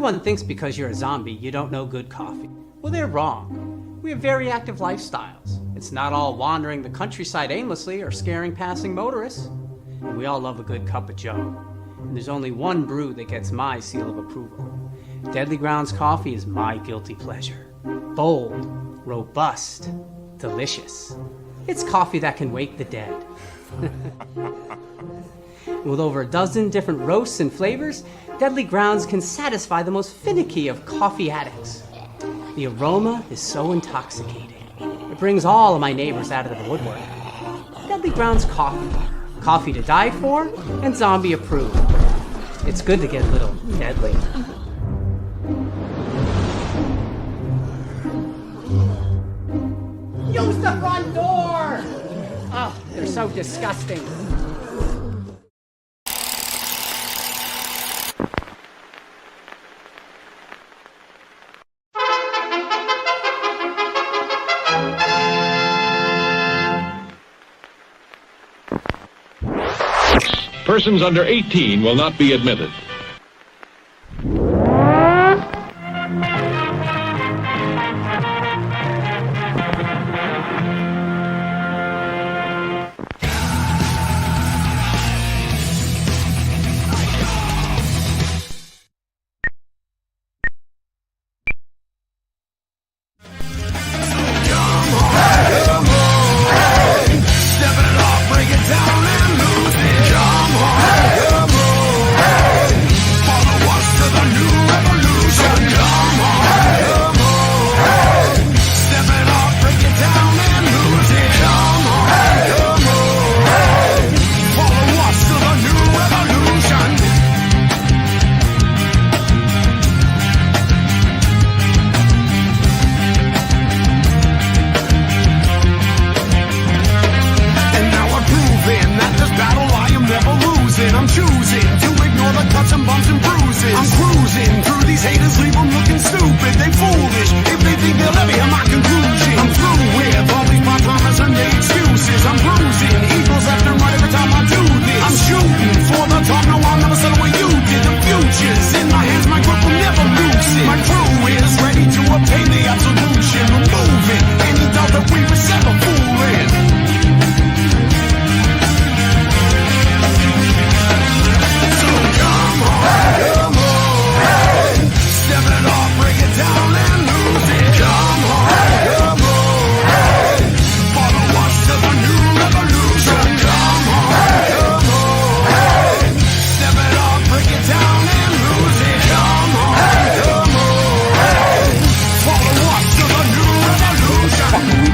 Everyone thinks because you're a zombie, you don't know good coffee. Well, they're wrong. We have very active lifestyles. It's not all wandering the countryside aimlessly or scaring passing motorists. And we all love a good cup of joe. And there's only one brew that gets my seal of approval. Deadly Grounds coffee is my guilty pleasure. Bold, robust, delicious. It's coffee that can wake the dead. With over a dozen different roasts and flavors, Deadly Grounds can satisfy the most finicky of coffee addicts. The aroma is so intoxicating. It brings all of my neighbors out of the woodwork. Deadly Grounds coffee. Coffee to die for and zombie approved. It's good to get a little deadly. Use the front door! Oh, they're so disgusting. Persons under 18 will not be admitted.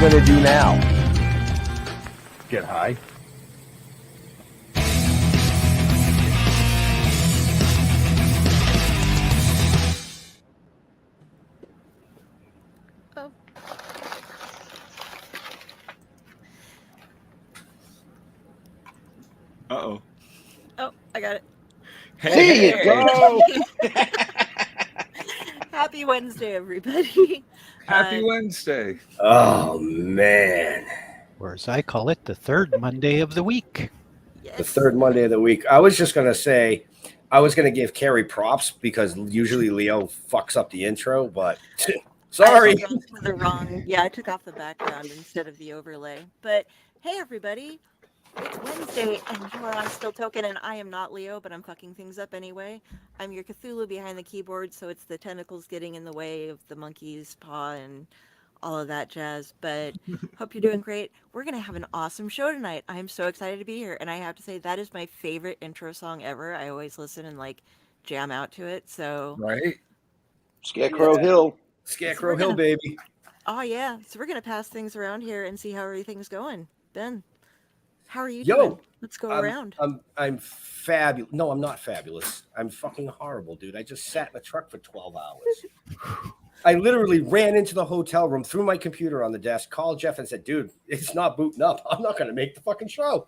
Gonna do now? Get high? Oh. Uh-oh. Oh, I got it. Hey. There you go! Happy Wednesday, everybody. Happy Wednesday. Oh, man. Or as I call it, the third Monday of the week. Yes. The third Monday of the week. I was just going to say, I was going to give Carrie props because usually Leo fucks up the intro, but sorry. I took off the background instead of the overlay. But hey, everybody. It's Wednesday, and you are on Still Toking, and I am not Leo, but I'm fucking things up anyway. I'm your Cthulhu behind the keyboard, so it's the tentacles getting in the way of the monkey's paw and all of that jazz. But hope you're doing great. We're going to have an awesome show tonight. I'm so excited to be here, and I have to say that is my favorite intro song ever. I always listen and, jam out to it, so... Right? Scarecrow Hill. Scarecrow Hill, baby. Oh, yeah. So we're going to pass things around here and see how everything's going. Ben? How are you Yo, doing? Let's go around. I'm fabulous. No, I'm not fabulous. I'm fucking horrible, dude. I just sat in the truck for 12 hours. I literally ran into the hotel room, threw my computer on the desk, called Jeff and said, dude, it's not booting up. I'm not going to make the fucking show.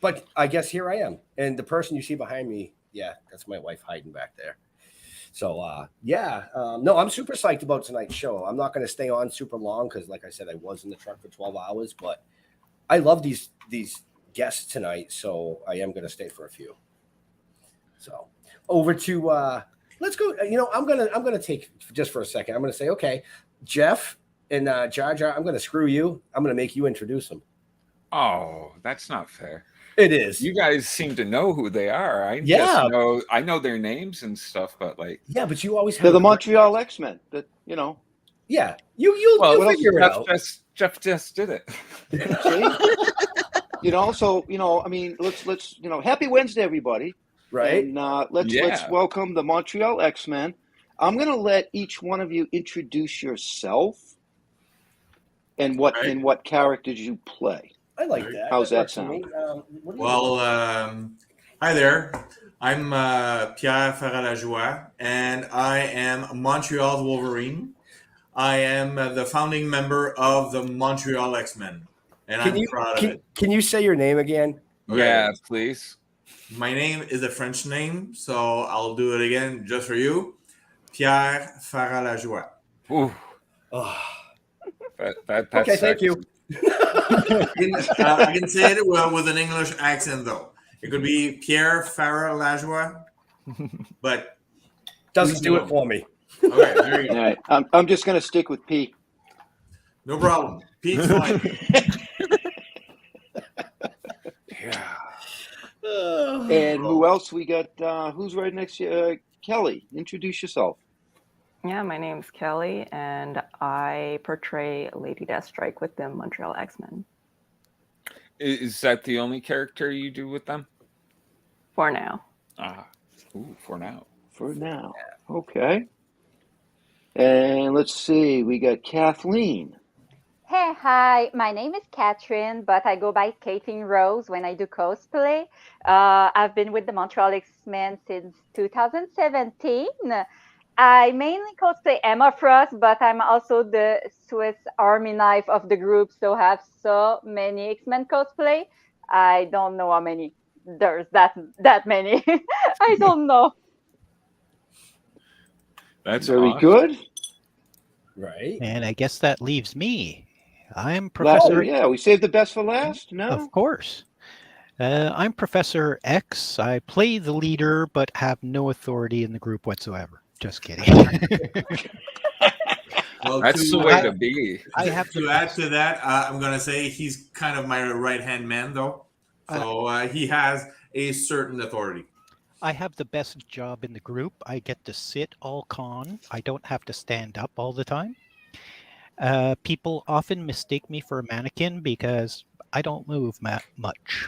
But I guess here I am. And the person you see behind me, yeah, that's my wife hiding back there. So, no, I'm super psyched about tonight's show. I'm not going to stay on super long because, like I said, I was in the truck for 12 hours, but I love these guests tonight, so I am going to stay for a few. So over to let's go. I'm gonna take just for a second. I'm gonna say, okay, Jeff and Jar Jar, I'm gonna screw you. I'm gonna make you introduce them. Oh, that's not fair. It is. You guys seem to know who they are. I know their names and stuff, but yeah, but you always have They're the Montreal X Men. That Yeah, you'll figure it out. Jeff just did it. See? I mean, let's happy Wednesday, everybody. Right. And let's welcome the Montreal X Men. I'm gonna let each one of you introduce yourself and what characters you play. I like that. How's that sound? Hi there. I'm Pierre Faralajoie, and I am Montreal's Wolverine. I am the founding member of the Montreal X Men, and I'm proud of it. Can you say your name again? Okay. Yeah, please. My name is a French name, so I'll do it again just for you. Pierre Faralajoie. Ooh. Oh. That's okay, thank you. I can say it well with an English accent, though. It could be Pierre Faralajoie, but doesn't do it for me. Okay, there you go. All right. I'm just going to stick with P. No problem. Pete's fine. Yeah. And who else we got? Who's right next to you? Kelly, introduce yourself. Yeah, my name's Kelly, and I portray Lady Deathstrike with the Montreal X Men. Is that the only character you do with them? For now. For now. For now. Okay. And let's see, we got Kathleen. Hey, hi. My name is Catherine, but I go by Skating Rose when I do cosplay. I've been with the Montreal X Men since 2017. I mainly cosplay Emma Frost, but I'm also the Swiss Army knife of the group, so I have so many X-Men cosplay. I don't know how many. There's that many. I don't know. That's very good. Right. And I guess that leaves me. I'm Professor. We saved the best for last. No, of course. I'm Professor X. I play the leader, but have no authority in the group whatsoever. Just kidding. Well, that's the way to be. I have to add to that. I'm going to say he's kind of my right-hand man, though. So he has a certain authority. I have the best job in the group. I get to sit all con. I don't have to stand up all the time. People often mistake me for a mannequin because I don't move much.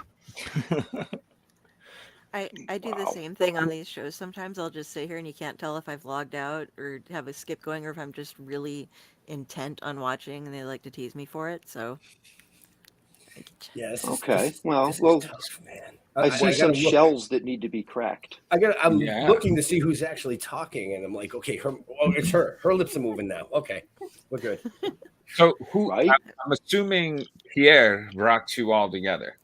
I do the same thing on these shows. Sometimes I'll just sit here and you can't tell if I've logged out or have a skip going or if I'm just really intent on watching and they like to tease me for it. So yes. Okay. Well, tough, man. I see some shells that need to be cracked. I'm looking to see who's actually talking, and I'm like, okay, it's her. Her lips are moving now. Okay, we're good. So I'm assuming Pierre brought you all together.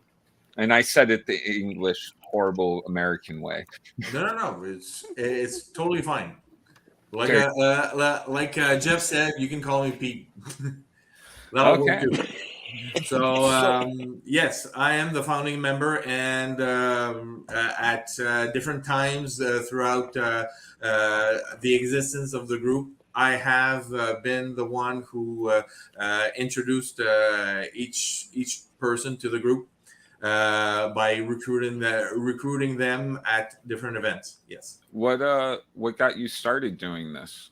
And I said it the English, horrible American way. No. It's totally fine. Like Jeff said, you can call me Pete. That'll work too. So yes, I am the founding member, and at different times throughout the existence of the group, I have been the one who introduced each person to the group. By recruiting them at different events. Yes. What got you started doing this?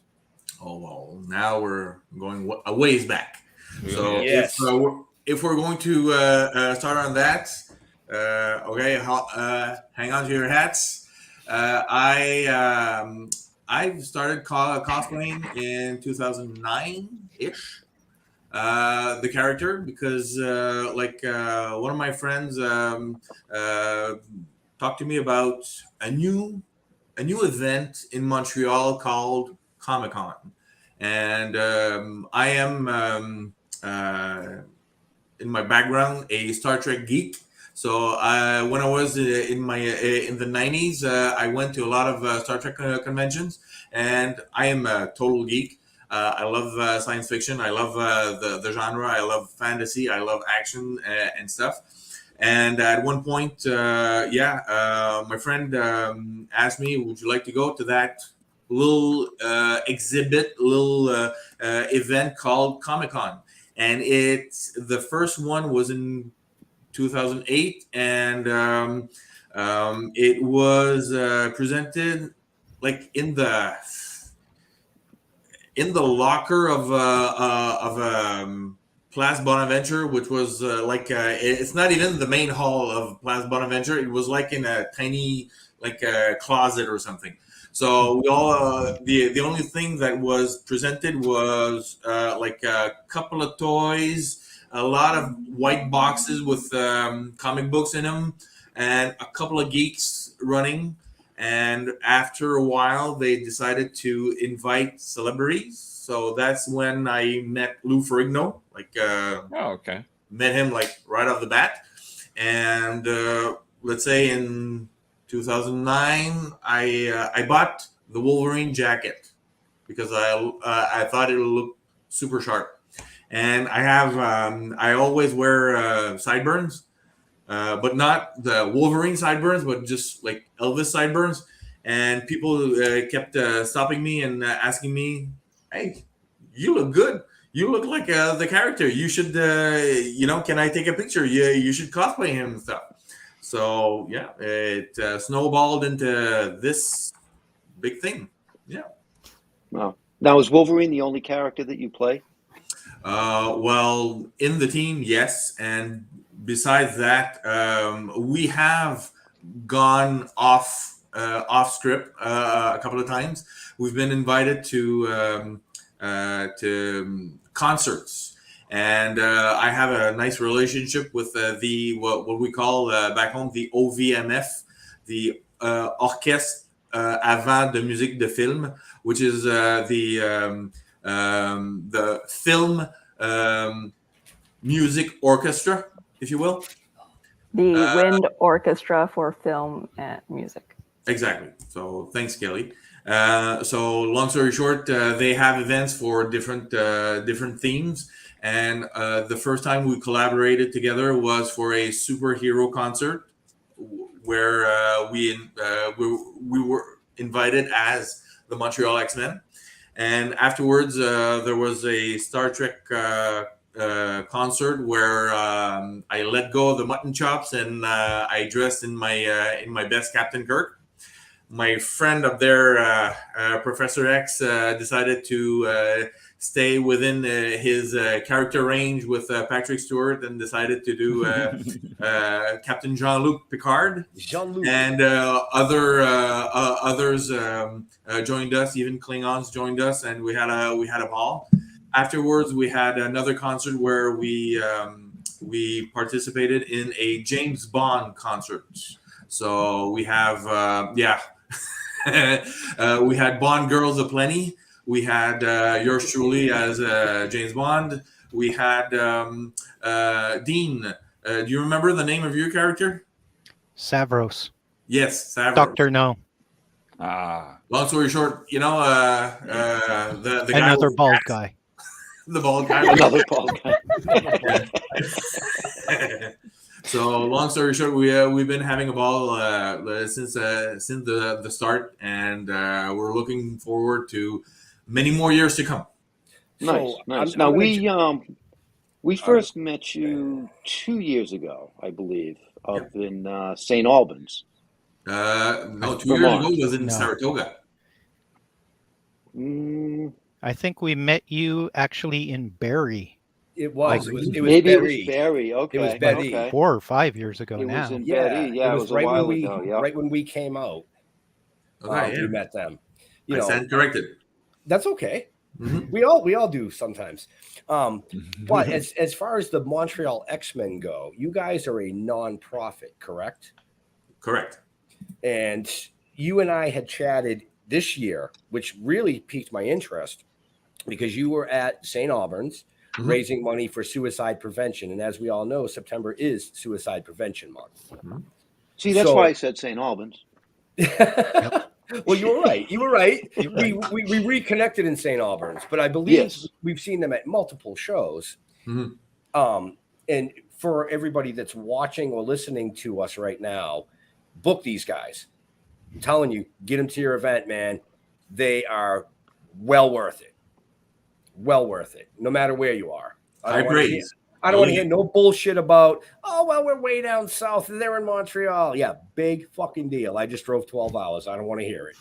Oh well, now we're going a ways back. So yes. if we're going to start on that, okay, hang on to your hats. I started cosplaying in 2009-ish. The character because one of my friends talked to me about a new event in Montreal called Comic-Con, and I am in my background a Star Trek geek. So when I was in the 90s, I went to a lot of Star Trek conventions, and I am a total geek. I love science fiction. I love the genre. I love fantasy. I love action and stuff. And at one point, my friend asked me, "Would you like to go to that little exhibit, little event called Comic-Con. And the first one was in 2008, and it was presented like in the locker of Place Bonaventure, which was it's not even the main hall of Place Bonaventure. It was like in a tiny closet or something. So we all the only thing that was presented was like a couple of toys, a lot of white boxes with comic books in them, and a couple of geeks running. And after a while, they decided to invite celebrities. So that's when I met Lou Ferrigno. okay. Met him like right off the bat. And let's say in 2009, I bought the Wolverine jacket because I thought it would look super sharp. And I always wear sideburns. But not the Wolverine sideburns, but just like Elvis sideburns. And people kept stopping me and asking me, "Hey, you look good. You look like the character. You should, can I take a picture? You should cosplay him and stuff." So yeah, it snowballed into this big thing. Yeah. Wow. Now, is Wolverine the only character that you play? Well, in the team, yes, and besides that, we have gone off script a couple of times. We've been invited to concerts, and I have a nice relationship with what we call back home the OVMF, the Orchestre Avant de Musique de Film, which is the film music orchestra, if you will. The Wind Orchestra for Film and Music. Exactly. So thanks, Kelly. So long story short, they have events for different themes. And the first time we collaborated together was for a superhero concert where we were invited as the Montreal X Men. And afterwards, there was a Star Trek concert where I let go of the mutton chops and I dressed in my best Captain Kirk. My friend up there, Professor X, decided to stay within his character range with Patrick Stewart and decided to do Captain Jean-Luc Picard. Jean-Luc. And others joined us. Even Klingons joined us, and we had a ball. Afterwards, we had another concert where we participated in a James Bond concert. So we have we had Bond girls aplenty. We had yours truly as James Bond. We had Dean. Do you remember the name of your character? Savros. Yes, Savros. Doctor No. Long story short, the guy Another bald guy. The bald guy. Another bald guy. So long story short, we've been having a ball since the start, and we're looking forward to many more years to come. Nice, nice. Now we first met you 2 years ago, I believe, in St. Albans. No, 2 years ago was in Saratoga. I think we met you actually in Barrie. It was. It was maybe Barrie. it was Barrie. Okay. It was Barrie. Okay. 4 or 5 years ago It now. was in Barrie. Yeah, it was right a while when ago. Yeah. right when we came out. Okay, We met them. I stand corrected. That's okay. Mm-hmm. We all do sometimes. But as far as the Montreal X Men go, you guys are a non-profit, correct? Correct. And you and I had chatted this year, which really piqued my interest because you were at St. Albans raising money for suicide prevention. And as we all know, September is Suicide Prevention Month. See, that's why I said St. Albans. Well, you were right. You were right. We reconnected in St. Albans, but I believe we've seen them at multiple shows. And for everybody that's watching or listening to us right now, book these guys. I'm telling you, get them to your event, man. they are well worth it. Well worth it, no matter where you are. I don't want to hear no bullshit about, oh, well, we're way down south. They're in Montreal. Yeah, big fucking deal. I just drove 12 hours. I don't want to hear it.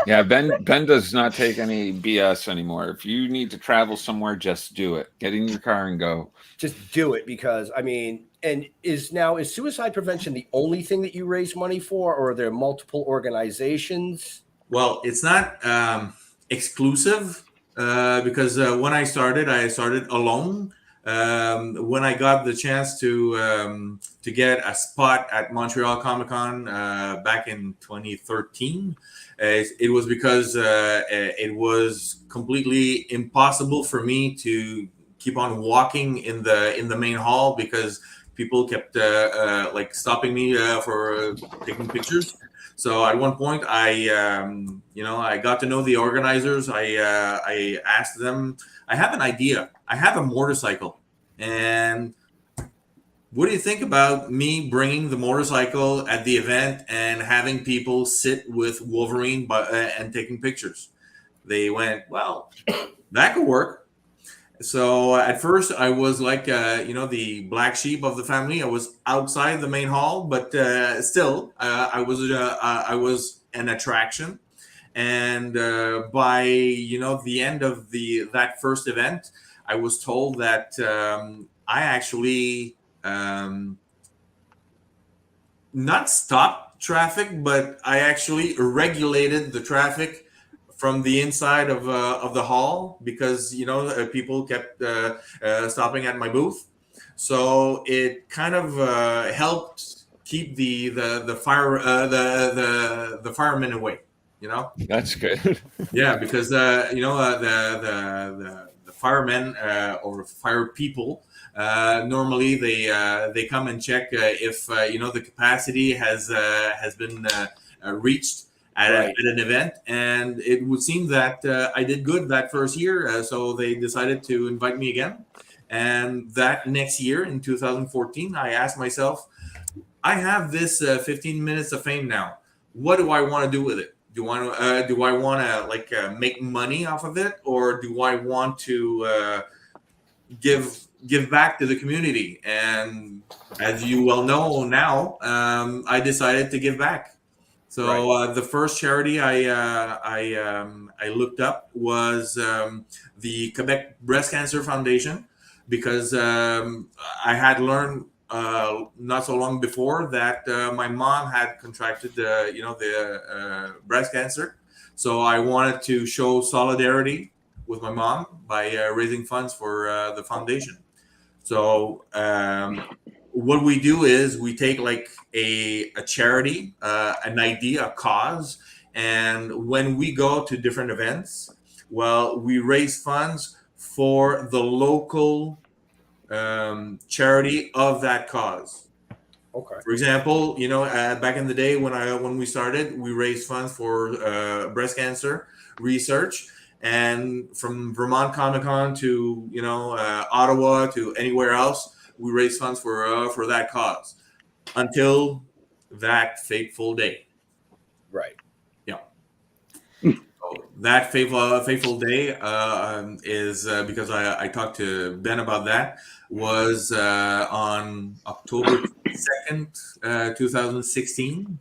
Yeah, Ben does not take any BS anymore. If you need to travel somewhere, just do it. Get in your car and go. Just do it, because I mean, and is suicide prevention the only thing that you raise money for, or are there multiple organizations? Well, it's not exclusive because when I started alone. When I got the chance to get a spot at Montreal Comic-Con back in 2013, it was because it was completely impossible for me to keep on walking in the main hall because people kept like stopping me for taking pictures. So at one point, I got to know the organizers. I asked them, I have an idea. I have a motorcycle, and what do you think about me bringing the motorcycle at the event and having people sit with Wolverine and taking pictures? They went, well, that could work. So at first I was like, the black sheep of the family. I was outside the main hall, but still, I was an attraction. And by the end of that first event, I was told that I actually not stopped traffic, but I actually regulated the traffic from the inside of the hall, because people kept stopping at my booth. So it kind of helped keep the firemen away. That's good. Yeah, because the firemen or fire people normally they come and check if the capacity has been reached at an event, and it would seem that I did good that first year, so they decided to invite me again. And that next year in 2014, I asked myself, I have this 15 minutes of fame now. What do I want to do with it? Do I want to make money off of it, or do I want to give back to the community? And as you well know now, I decided to give back. So the first charity I looked up was the Quebec Breast Cancer Foundation, because I had learned not so long before that my mom had contracted the breast cancer. So I wanted to show solidarity with my mom by raising funds for the foundation. So what we do is we take like a charity, an idea, a cause, and when we go to different events, well, we raise funds for the local charity of that cause. Okay. For example, back in the day when we started, we raised funds for breast cancer research, and from Vermont Comic-Con to Ottawa to anywhere else, we raised funds for that cause until that fateful day. Right. Yeah. So that fateful day is because I talked to Ben about that, was on October 2nd, 2016.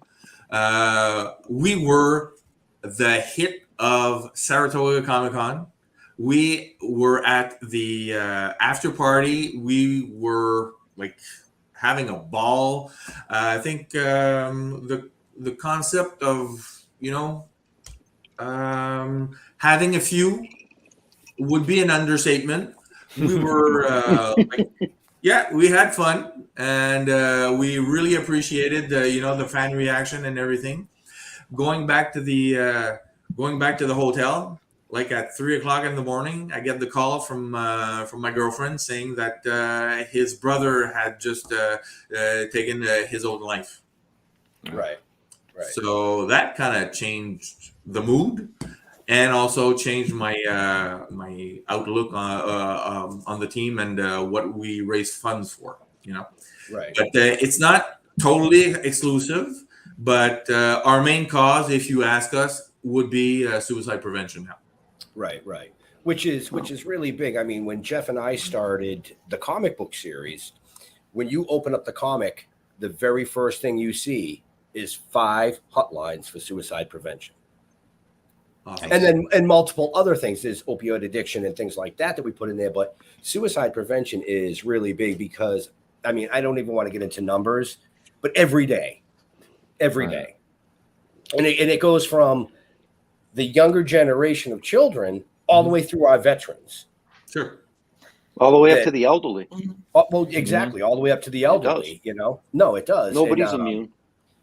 We were the hit of Saratoga Comic-Con. We were at the after party. We were like having a ball. I think the concept of having a few would be an understatement. We were we had fun, and we really appreciated the fan reaction and everything. Going back to the hotel, like at 3:00 in the morning, I get the call from my girlfriend saying that his brother had just taken his own life. Right. So that kind of changed the mood, and also changed my my outlook on the team and what we raise funds for. Right. But it's not totally exclusive. But our main cause, if you ask us, would be suicide prevention now. Right. Which is really big. I mean, when Jeff and I started the comic book series, when you open up the comic, the very first thing you see is 5 hotlines for suicide prevention. Awesome. And multiple other things. There's opioid addiction and things like that we put in there. But suicide prevention is really big because, I mean, I don't even want to get into numbers, but every day. And it goes from the younger generation of children all the way through our veterans. Sure. All the way up to the elderly. Well, exactly. All the way up to the elderly, you know? No, it does. Nobody's immune.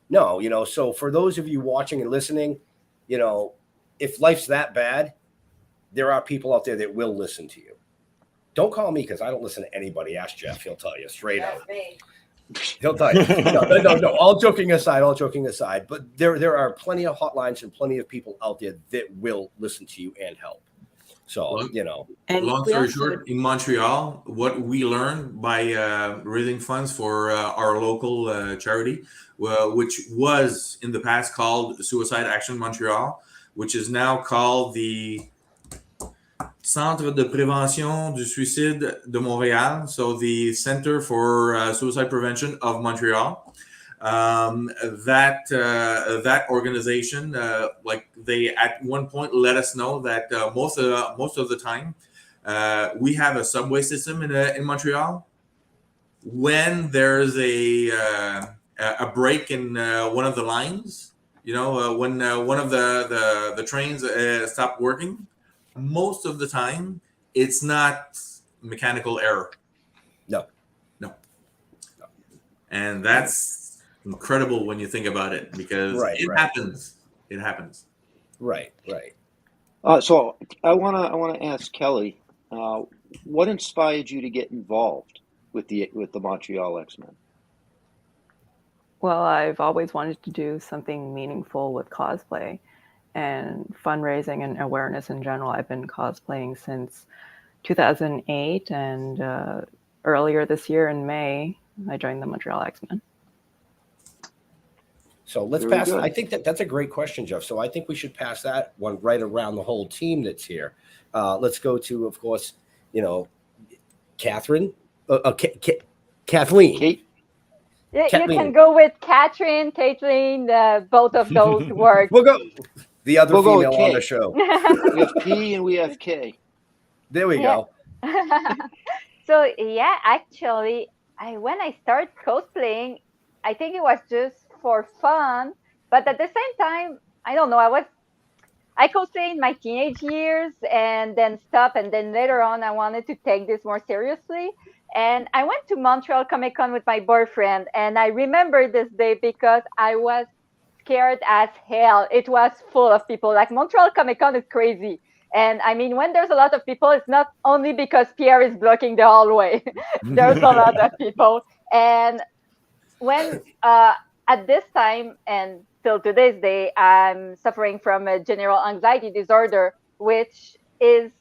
No, you know, so for those of you watching and listening, you know, if life's that bad, there are people out there that will listen to you. Don't call me because I don't listen to anybody. Ask Jeff. He'll tell you straight out. He'll tell you. No. All joking aside. But there are plenty of hotlines and plenty of people out there that will listen to you and help. So, Well, you know. And long we story also- short, in Montreal, what we learned by raising funds for our local charity, which was in the past called Suicide Action Montreal, which is now called the Centre de Prévention du Suicide de Montréal, so the Center for Suicide Prevention of Montreal. That organization, like they at one point let us know that most of the time we have a subway system in Montreal. When there's a break in one of the lines, you know, when one of the trains stop working, most of the time it's not mechanical error. No. And that's incredible when you think about it, because it happens. It happens. Right. So I want to ask Kelly, what inspired you to get involved with the Montreal X Men? Well, I've always wanted to do something meaningful with cosplay and fundraising and awareness in general. I've been cosplaying since 2008, and earlier this year in May, I joined the Montreal X Men. So let's pass. I think that's a great question, Jeff. So I think we should pass that one right around the whole team that's here. Let's go to, of course, you know, Catherine, Kathleen. Kate. Yeah, you can go with Catherine, Caitlin, both of those work. We'll go the other We'll go female with on K. the show. We have P and we have K. There we go. So yeah, actually, when I started cosplaying, I think it was just for fun, but at the same time, I don't know. I cosplayed in my teenage years and then stopped, and then later on, I wanted to take this more seriously. And I went to Montreal Comic Con with my boyfriend, and I remember this day because I was scared as hell. It was full of people. Like Montreal Comic Con is crazy. And I mean, when there's a lot of people, it's not only because Pierre is blocking the hallway. There's a lot of people. And when at this time and till today's day, I'm suffering from a general anxiety disorder, which is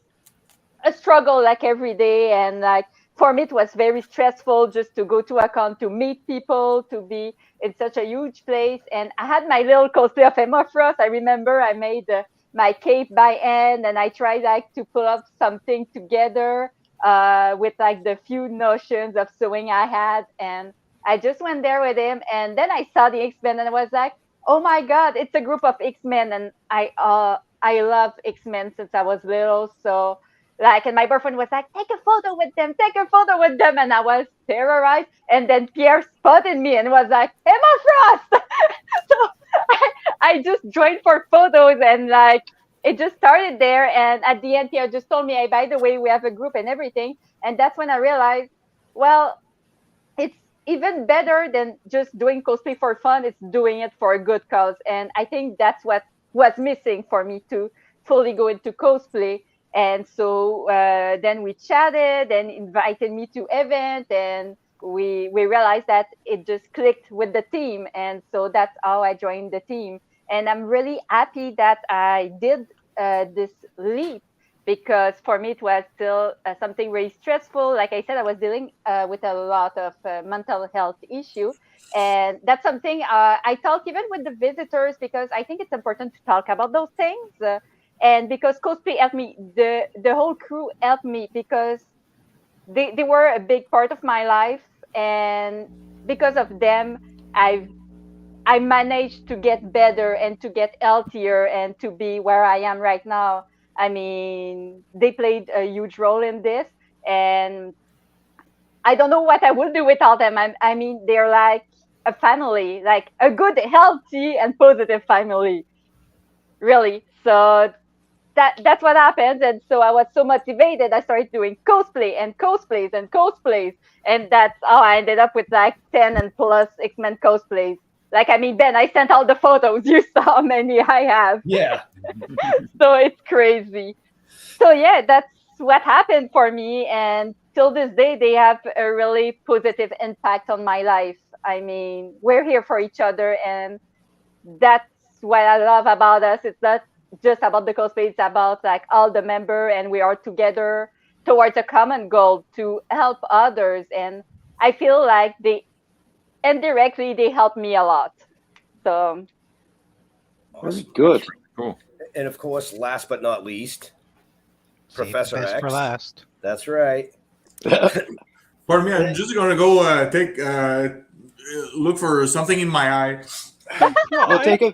a struggle like every day. And like for me, it was very stressful just to go to a con, to meet people, to be in such a huge place. And I had my little cosplay of Emma Frost. I remember I made my cape by hand, and I tried like to pull up something together with like the few notions of sewing I had. And I just went there with him, and then I saw the X Men, and I was like, "Oh my God, it's a group of X Men!" And I love X Men since I was little. So like, and my boyfriend was like, "Take a photo with them, and I was terrorized. And then Pierre spotted me and was like, "Emma Frost!" So I just joined for photos, and like it just started there. And at the end, Pierre just told me, "Hey, by the way, we have a group and everything." And that's when I realized, well, it's even better than just doing cosplay for fun. It's doing it for a good cause. And I think that's what was missing for me to fully go into cosplay. And so then we chatted and invited me to event, and we realized that it just clicked with the team. And so that's how I joined the team. And I'm really happy that I did this leap, because for me it was still something really stressful. Like I said, I was dealing with a lot of mental health issue, and that's something I talk even with the visitors, because I think it's important to talk about those things. And because cosplay helped me, the whole crew helped me, because they were a big part of my life, and because of them, I managed to get better and to get healthier and to be where I am right now. I mean, they played a huge role in this, and I don't know what I would do without them. I mean, they're like a family, like a good, healthy, and positive family, really. So that's what happened, and so I was so motivated. I started doing cosplay and cosplays and cosplays, and that's how I ended up with like 10 and plus X Men cosplays. Like, I mean, Ben, I sent all the photos. You saw how many I have. Yeah. So it's crazy. So yeah, that's what happened for me, and till this day, they have a really positive impact on my life. I mean, we're here for each other, and that's what I love about us. It's not just about the cosplay, it's about like all the member, and we are together towards a common goal to help others. And I feel like they indirectly they help me a lot. So Very good. Cool. And of course, last but not least, Save the Professor best X. for last. That's right. Pardon me, I'm just gonna go look for something in my eye. Go take a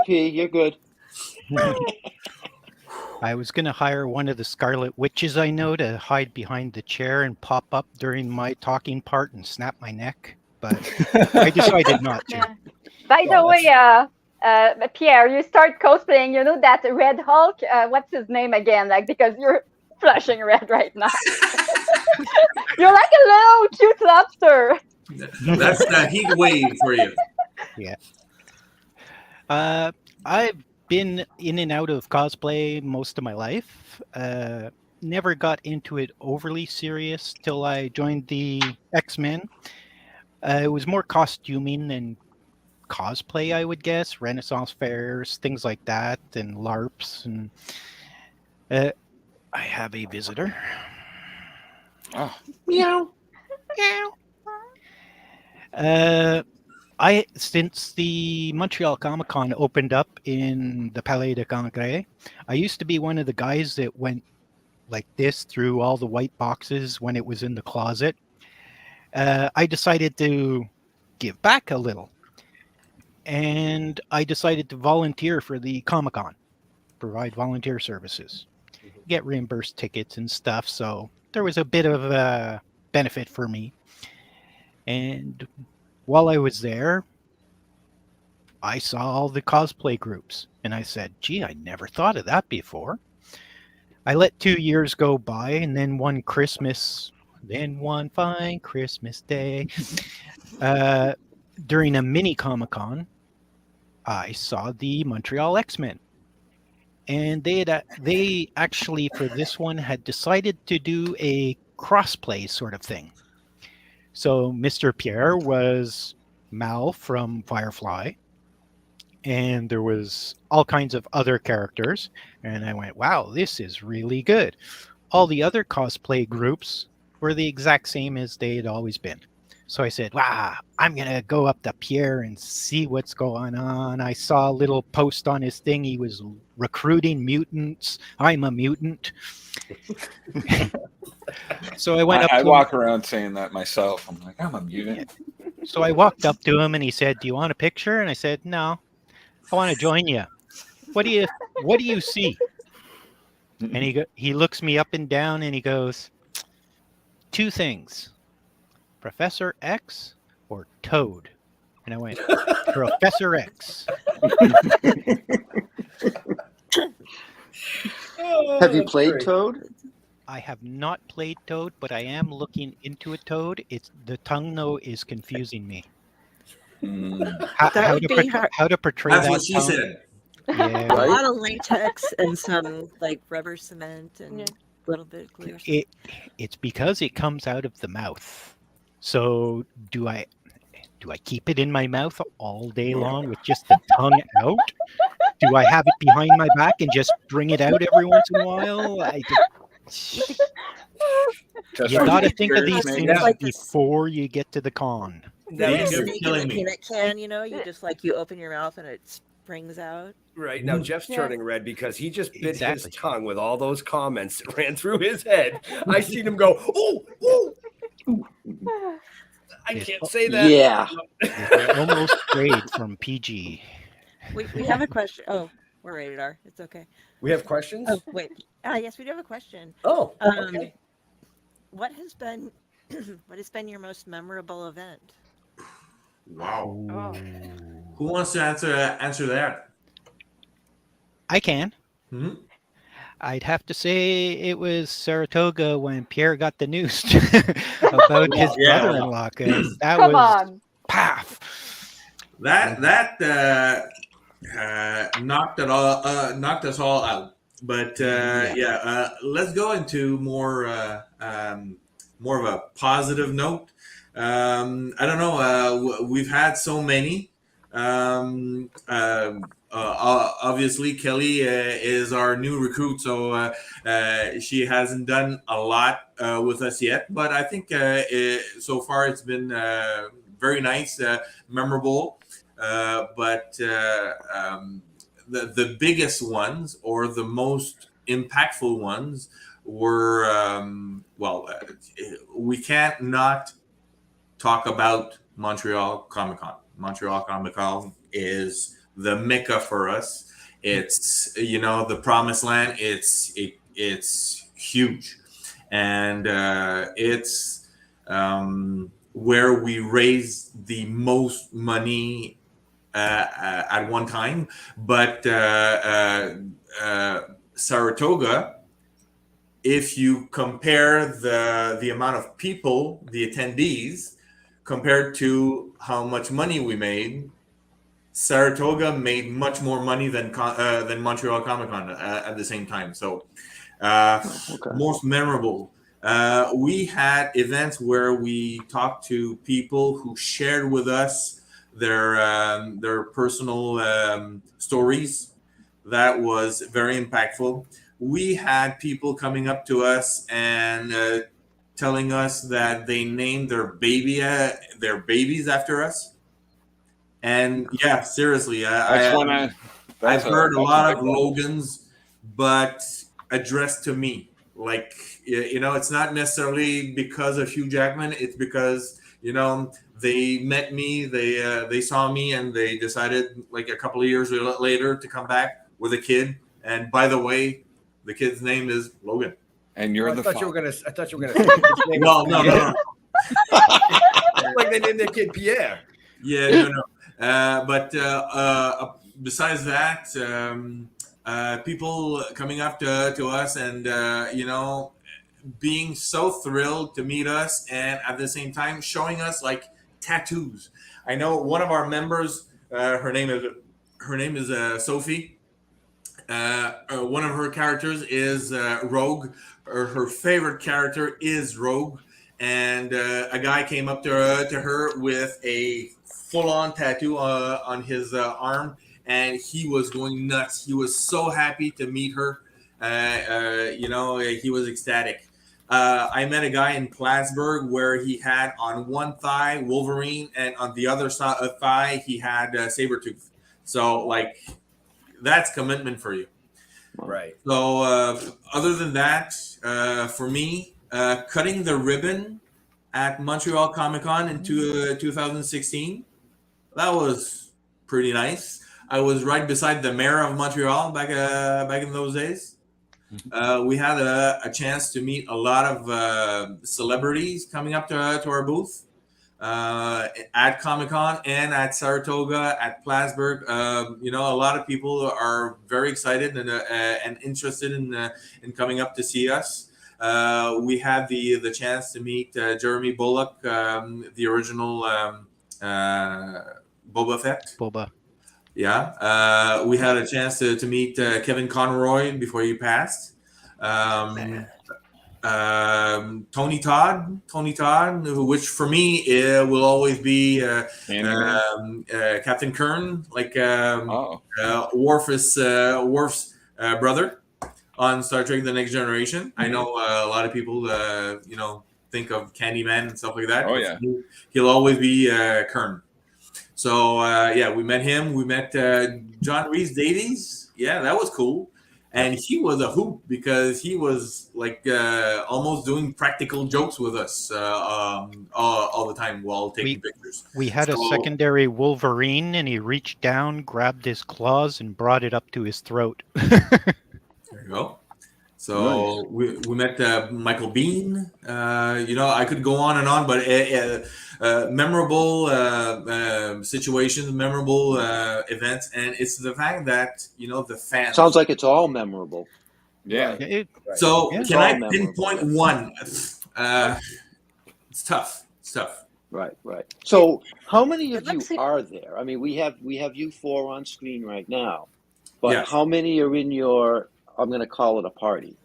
pee. You're good. I was going to hire one of the Scarlet Witches I know to hide behind the chair and pop up during my talking part and snap my neck, but I decided not to. yeah. By the way, Pierre, you start cosplaying. You know that Red Hulk? What's his name again? Like, because you're flushing red right now. You're like a little cute lobster. That's the heat wave for you. Yeah. I've been in and out of cosplay most of my life. Never got into it overly serious till I joined the X Men. It was more costuming than cosplay, I would guess. Renaissance fairs, things like that, and LARPs. And I have a visitor. Oh. Meow. Meow. Since the Montreal Comic Con opened up in the Palais de Congrès, I used to be one of the guys that went like this through all the white boxes when it was in the closet. I decided to give back a little, and I decided to volunteer for the Comic Con, provide volunteer services, get reimbursed tickets and stuff. So there was a bit of a benefit for me. And while I was there, I saw all the cosplay groups, and I said, gee, I never thought of that before. I let 2 years go by, and then one fine Christmas day, during a mini Comic-Con, I saw the Montreal X Men. And they actually, for this one, had decided to do a crossplay sort of thing. So Mr. Pierre was Mal from Firefly, and there was all kinds of other characters. And I went, wow, this is really good. All the other cosplay groups were the exact same as they had always been. So I said, wow, I'm going to go up to Pierre and see what's going on. I saw a little post on his thing. He was recruiting mutants. I'm a mutant. So I went up to him. I walk around saying that myself. I'm like, I'm a mutant. So I walked up to him and he said, do you want a picture? And I said, no, I want to join you. What do you see? And he looks me up and down and he goes, two things, Professor X or Toad? And I went, Professor X. Have you played Toad? I have not played Toad, but I am looking into a Toad. The tongue, though, is confusing me. How to portray That's that what she tongue. said. Yeah. A lot of latex and some like rubber cement and a little bit of glue. It's because it comes out of the mouth. So Do I keep it in my mouth all day long with just the tongue out? Do I have it behind my back and just bring it out every once in a while? You gotta think of these things before you get to the con. Like a snake in a peanut can, you know, you open your mouth and it springs out. Right now, Jeff's turning red because he just bit his tongue with all those comments that ran through his head. I seen him go, oh, I can't say that. Yeah. They're almost grade from PG. We have a question. Oh, we're rated R. It's okay. We have questions? Oh, wait. Yes, we do have a question. Oh, okay. What has been your most memorable event? Wow. Oh. Who wants to answer that? I can. Hmm? I'd have to say it was Saratoga when Pierre got the news about his brother-in-law. That Come was on. paf. That knocked us all out. But let's go into more of a positive note. I don't know. We've had so many. Obviously, Kelly is our new recruit, so she hasn't done a lot with us yet. But I think so far it's been very nice, memorable. But the biggest ones or the most impactful ones were we can't not talk about Montreal Comic-Con. Montreal Comic-Con is the mecca for us. It's the promised land. It's huge, and it's where we raise the most money at one time. But Saratoga, if you compare the amount of people, the attendees, compared to how much money we made, Saratoga made much more money than Montreal Comic-Con at the same time. So most memorable. We had events where we talked to people who shared with us their personal stories. That was very impactful. We had people coming up to us and telling us that they named their babies after us. And yeah, seriously, I've heard a lot of Logans, but addressed to me. Like, it's not necessarily because of Hugh Jackman. It's because, they met me, they saw me, and they decided like a couple of years later to come back with a kid. And by the way, the kid's name is Logan. And you're I the thought father. you were gonna say his name. Well, no. Like they named their kid Pierre. Yeah, no. But besides that, people coming up to us and being so thrilled to meet us, and at the same time showing us like tattoos. I know one of our members, her name is Sophie. One of her characters is Rogue. Her favorite character is Rogue, and a guy came up to her with a full-on tattoo on his arm, and he was going nuts. He was so happy to meet her. He was ecstatic. I met a guy in Plattsburgh where he had on one thigh Wolverine, and on the other thigh he had Sabretooth. So, like, that's commitment for you. Right. So, other than that, for me, cutting the ribbon at Montreal Comic-Con in 2016, that was pretty nice. I was right beside the mayor of Montreal back in those days. We had a chance to meet a lot of celebrities coming up to our booth at Comic-Con and at Saratoga, at Plattsburgh. A lot of people are very excited and interested in coming up to see us. We had the chance to meet Jeremy Bullock, the original Boba Fett. Boba. Yeah. We had a chance to meet Kevin Conroy before he passed. Tony Todd, which for me will always be Captain Kern, like Worf's brother on Star Trek: The Next Generation. Mm-hmm. I know a lot of people, think of Candyman and stuff like that. Oh yeah, he'll always be Kern. So we met him. We met John Rhys Davies. Yeah, that was cool. And he was a hoot because he was like almost doing practical jokes with us all the time while taking pictures. We had a secondary Wolverine, and he reached down, grabbed his claws, and brought it up to his throat. There you go. So nice. we met Michael Biehn. I could go on and on, but memorable situations, memorable events, and it's the fact that the fans. Sounds like it's all memorable. Yeah. Right. So can I pinpoint one? It's tough. It's tough. Right. So how many of you are there? I mean, we have you four on screen right now, but how many are in your? I'm going to call it a party.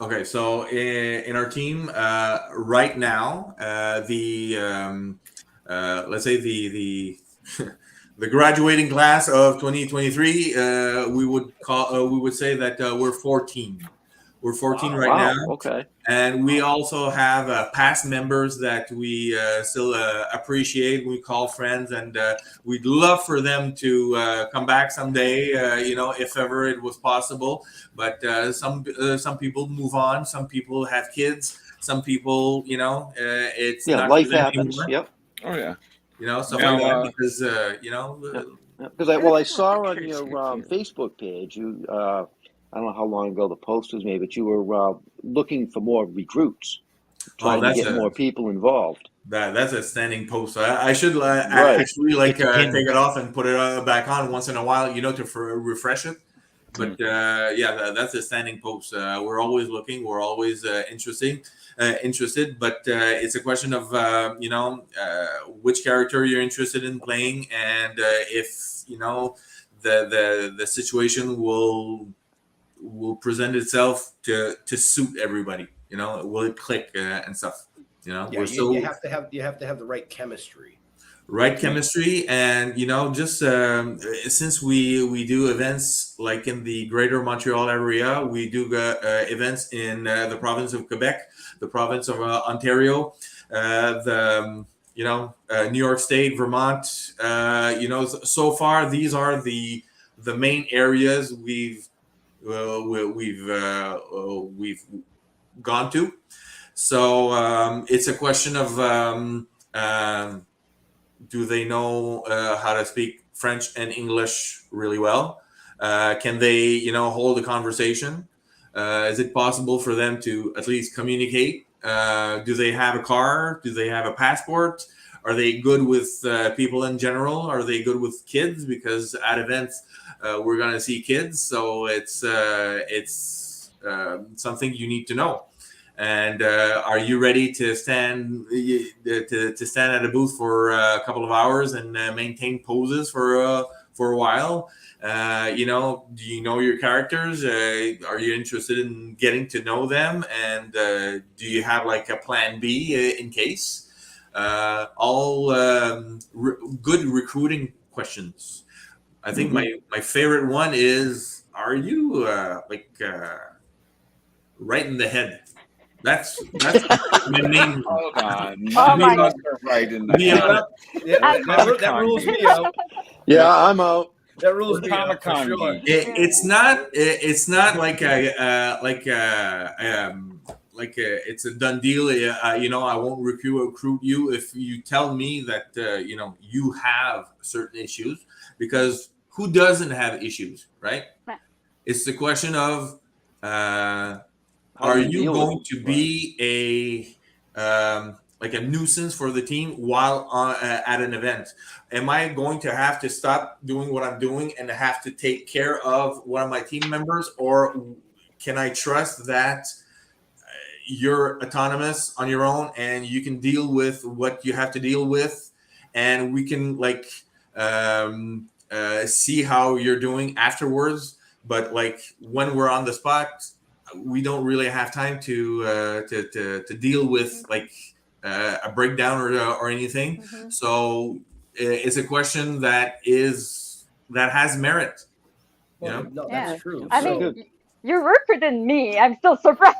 Okay, so in our team right now, let's say the the graduating class of 2023, we would say that we're 14. We're 14 right now. Okay. And we also have past members that we still appreciate. We call friends, and we'd love for them to come back someday, if ever it was possible. But some people move on. Some people have kids. Some people, it's not life happens. Anymore. Yep. Oh yeah. Stuff like that because Because I saw on your Facebook page you. I don't know how long ago the post was made, but you were looking for more recruits, trying to get more people involved. That's a standing post. I should actually take it off and put it back on once in a while, to refresh it. But that's a standing post. We're always looking. We're always interested. But it's a question of which character you're interested in playing, and if the situation will present itself to suit everybody. Will it click and stuff? You have to have the right chemistry. And just since we do events like in the greater Montreal area, we do events in the province of Quebec, the province of Ontario, New York State, Vermont. So far these are the main areas we've gone to. So it's a question of do they know how to speak French and English really well? Can they hold a conversation? Is it possible for them to at least communicate? Do they have a car? Do they have a passport? Are they good with people in general? Are they good with kids? Because at events we're going to see kids, so it's something you need to know. And are you ready to stand at a booth for a couple of hours and maintain poses for a while? Do you know your characters? Are you interested in getting to know them? And do you have like a plan B in case? Good recruiting questions. I think my favorite one is, are you right in the head? That's my main. Oh God! Right in the head. That rules me out. Yeah, I'm out. That rules me out for sure. It's not it's a done deal. I won't recruit you if you tell me that you have certain issues, because who doesn't have issues, right? It's the question of are you going to be a nuisance for the team while at an event? Am I going to have to stop doing what I'm doing and have to take care of one of my team members, or can I trust that you're autonomous on your own and you can deal with what you have to deal with, and we can see how you're doing afterwards? But when we're on the spot, we don't really have time to deal with like a breakdown or anything. So it's a question that has merit. No, that's true. I mean, you recruited me. I'm still surprised.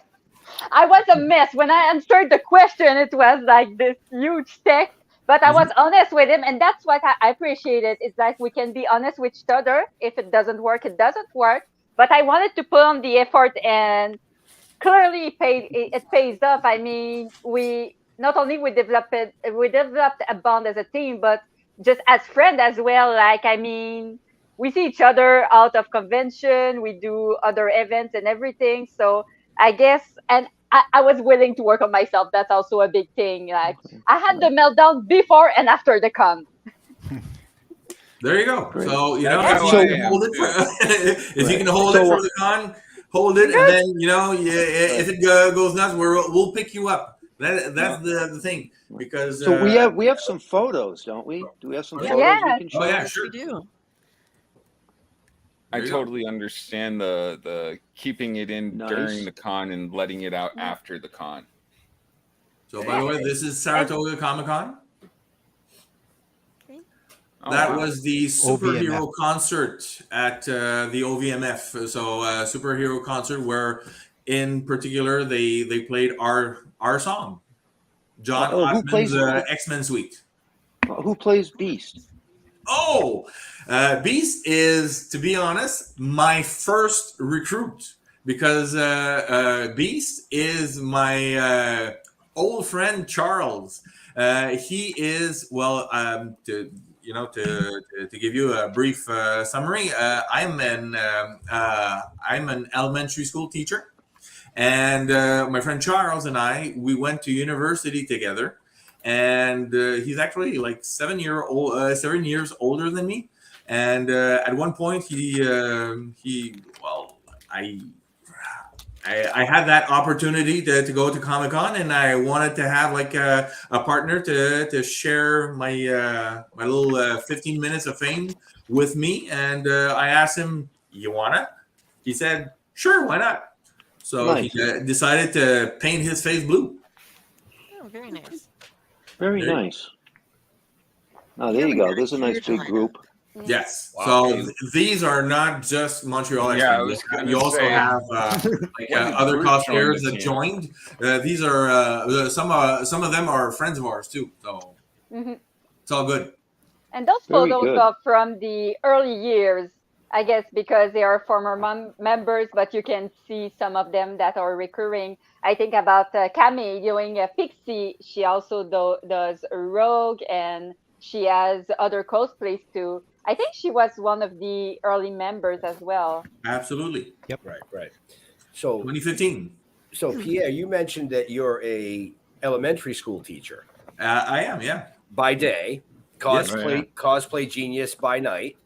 I was a mess when I answered the question. It was like this huge text, but I was honest with him, and that's what I appreciate. It's like we can be honest with each other. If it doesn't work, it doesn't work. But I wanted to put on the effort, and clearly it pays off. I mean, we not only we developed a bond as a team, but just as friends as well. Like, I mean, we see each other out of convention, we do other events and everything. So I guess, and I was willing to work on myself. That's also a big thing. Like, I had the meltdown before and after the con. There you go. Great. So hold it for, if you can hold it for the con, hold it, and then if it goes nuts, we'll pick you up. That's the thing, because so we have some photos, don't we? Do we have some photos we can show? Oh yeah, sure. We do. I totally understand the keeping it in during the con and letting it out after the con. So by the way, this is Saratoga Comic Con. That was the superhero OVMF. concert at the OVMF. So superhero concert where, in particular, they played our song, John who plays X Men Suite. Who plays Beast? Oh, Beast is, to be honest, my first recruit, because Beast is my old friend Charles. He is, well, to give you a brief summary, I'm an elementary school teacher, and my friend Charles and we went to university together. And he's actually like 7 years older than me. And at one point, I had that opportunity to go to Comic-Con, and I wanted to have like a partner to share my my little 15 minutes of fame with me. And I asked him, "You wanna?" He said, "Sure, why not?" So he decided to paint his face blue. Oh, very nice. Very nice. Oh, there you go. There's a nice big group. Yes. Wow. So these are not just Montreal X Men. You also have other cosplayers that joined. These are some of them are friends of ours too. So it's all good. And those photos are from the early years, I guess, because they are former members, but you can see some of them that are recurring. I think about Camille doing a Pixie. She also does Rogue, and she has other cosplays too. I think she was one of the early members as well. Absolutely. Yep. Right. So 2015. So Pierre, you mentioned that you're a elementary school teacher. I am, yeah. By day, cosplay genius by night.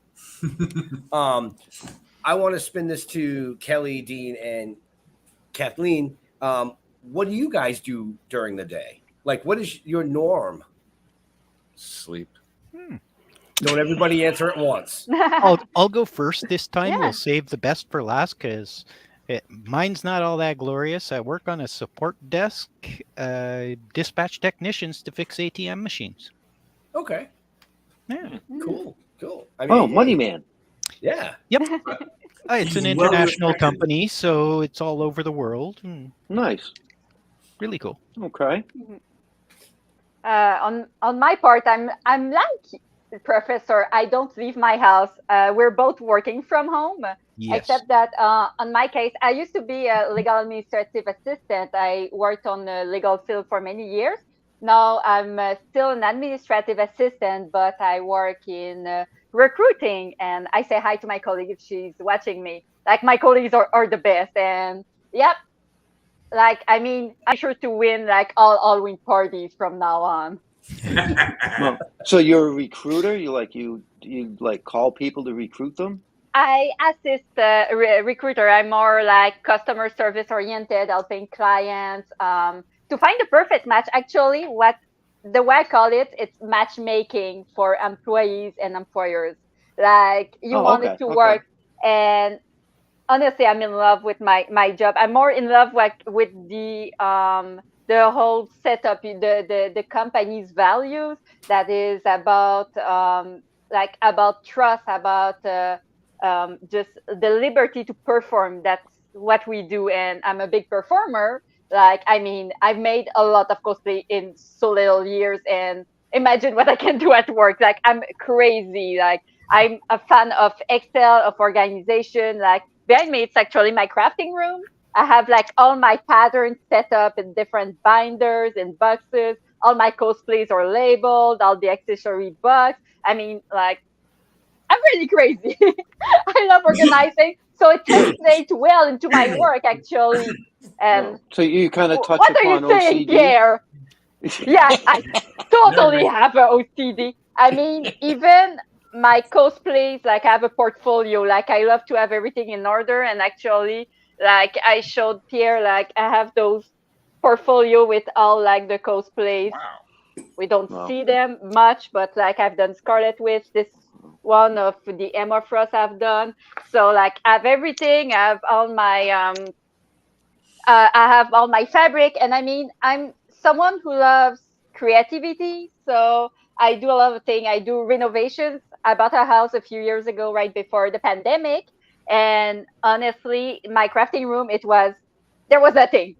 I want to spin this to Kelly, Dean, and Kathleen. What do you guys do during the day? Like, what is your norm? Sleep. Don't everybody answer at once. I'll go first this time. Yeah. We'll save the best for last because mine's not all that glorious. I work on a support desk, dispatch technicians to fix ATM machines. Okay. Yeah. Cool. I mean, Money Man. Yeah. Yep. It's an international company, so it's all over the world. Nice. Really cool. Okay. On my part, I'm like Professor. I don't leave my house. We're both working from home. Yes. Except that on my case, I used to be a legal administrative assistant. I worked on the legal field for many years. Now I'm still an administrative assistant, but I work in recruiting. And I say hi to my colleague if she's watching me. Like, my colleagues are the best. And yep, like, I mean, I'm sure to win like all Halloween parties from now on. Well, so you're a recruiter? You call people to recruit them? I assist recruiter. I'm more like customer service oriented, helping clients to find the perfect match. Actually, the way I call it, it's matchmaking for employees and employers. Like, you want it to work, and honestly, I'm in love with my job. I'm more in love with the whole setup, the company's values that is about about trust, about just the liberty to perform. That's what we do, and I'm a big performer. Like, I mean, I've made a lot of cosplay in so little years, and imagine what I can do at work. Like, I'm crazy. Like, I'm a fan of Excel, of organization. Like, behind me, it's actually my crafting room. I have like all my patterns set up in different binders and boxes. All my cosplays are labeled, all the accessory box. I mean, like, I'm really crazy. I love organizing. So it translates well into my work, actually. And so you kind of touch what are you upon saying, OCD? Pierre? Yeah, I totally have an OCD. I mean, even my cosplays, like, I have a portfolio. Like, I love to have everything in order. And actually, like, I showed Pierre, like, I have those portfolio with all like the cosplays. Wow. We don't see them much, but like, I've done Scarlet Witch, this one of the Emma Frost I've done. So like, I have everything. I have all my I have all my fabric, and I mean, I'm someone who loves creativity, so I do a lot of things. I do renovations. I bought a house a few years ago, right before the pandemic, and honestly, my crafting room, there was nothing.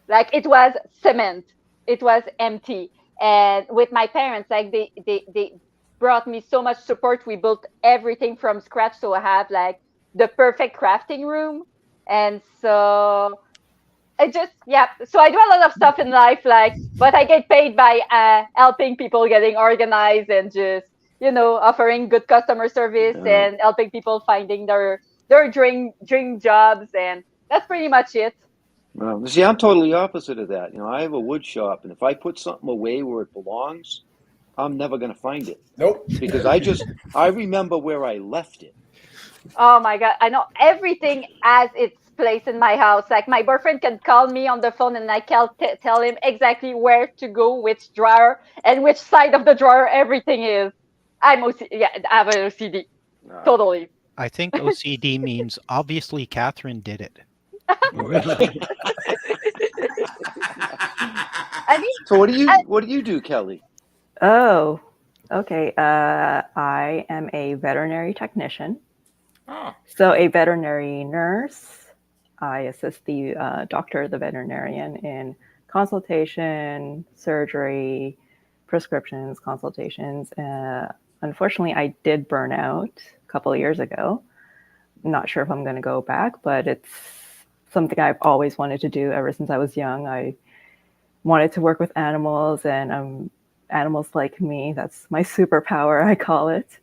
Like, it was cement. It was empty. And with my parents, like, they brought me so much support. We built everything from scratch, so I have like the perfect crafting room. And so so I do a lot of stuff in life, like, but I get paid by helping people getting organized and just, offering good customer service and helping people finding their dream jobs, and that's pretty much it. Well, see, I'm totally opposite of that. I have a wood shop, and if I put something away where it belongs, I'm never going to find it. Nope. Because I remember where I left it. Oh my God. I know everything has its place in my house. Like, my boyfriend can call me on the phone and I can tell him exactly where to go, which drawer, and which side of the drawer everything is. I have an OCD. Totally. I think OCD means obviously Catherine did it. So what do you do, Kelly? Oh, okay. I am a veterinary technician. Oh. So a veterinary nurse. I assist the doctor, the veterinarian, in consultation, surgery, prescriptions, consultations. Unfortunately, I did burn out a couple of years ago. Not sure if I'm going to go back, but it's something I've always wanted to do ever since I was young. I wanted to work with animals, and animals like me. That's my superpower, I call it.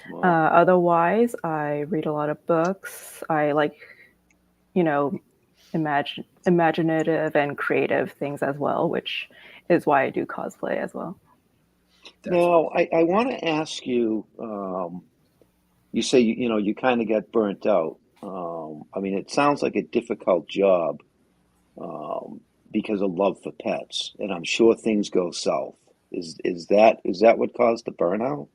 Wow. Otherwise, I read a lot of books. I like, imaginative and creative things as well, which is why I do cosplay as well. Now, I want to ask you, you say, you kind of get burnt out. I mean, it sounds like a difficult job because of love for pets, and I'm sure things go south. Is that what caused the burnout?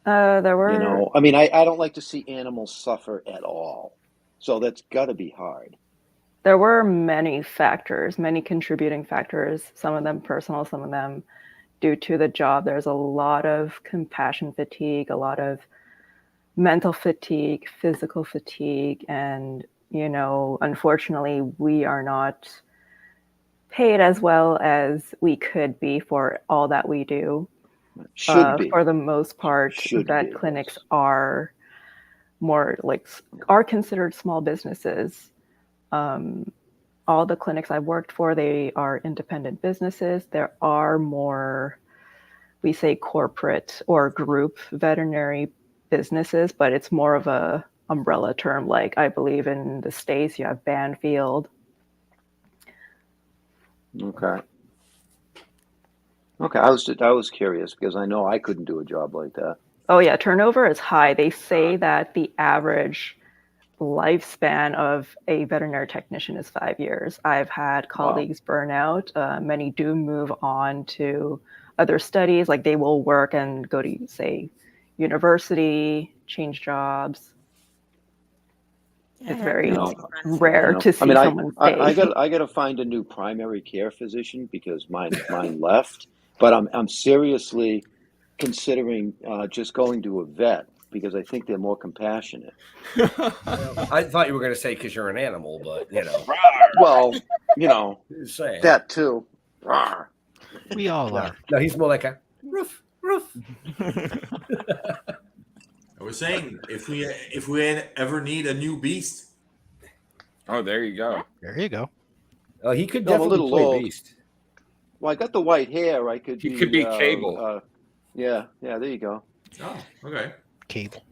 There were, I mean, I don't like to see animals suffer at all, so that's got to be hard. There were many factors, many contributing factors, some of them personal, some of them due to the job. There's a lot of compassion fatigue, a lot of mental fatigue, physical fatigue, and, unfortunately, we are not paid as well as we could be for all that we do. Should be. For the most part, vet clinics are are considered small businesses. All the clinics I've worked for, they are independent businesses. There are more, we say, corporate or group veterinary businesses, but it's more of a umbrella term. Like, I believe in the States, you have Banfield. Okay. I was curious because I know I couldn't do a job like that. Oh yeah, turnover is high. They say that the average lifespan of a veterinary technician is 5 years. I've had colleagues burn out. Many do move on to other studies, like they will work and go to, say, university, change jobs. It's very know, rare to see I mean, someone stay. I got to find a new primary care physician because mine left. But I'm seriously considering just going to a vet because I think they're more compassionate. I thought you were going to say because you're an animal, but you know. Well, you know, saying. that too. Rawr. We all are. No, he's more like a roof. I was saying if we ever need a new beast. Oh, there you go. There you go. Oh, he could No, I'm a definitely little play old. Beast. Well, I got the white hair. I could. You could be Cable. Yeah. There you go. Oh, okay. Cable.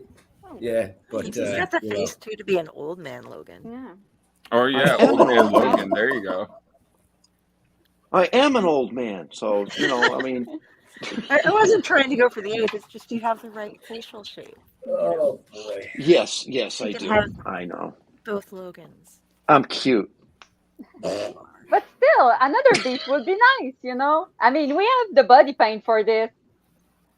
Yeah, but He's got the face too to be an old man Logan. Yeah. Or yeah, old man Logan. There you go. I am an old man, so you know. I mean, I wasn't trying to go for the age. It's just you have the right facial shape. Oh boy. yes, I can do. have- I know. Both Logans. I'm cute. But still, another beast would be nice, you know? I mean, we have the body paint for this.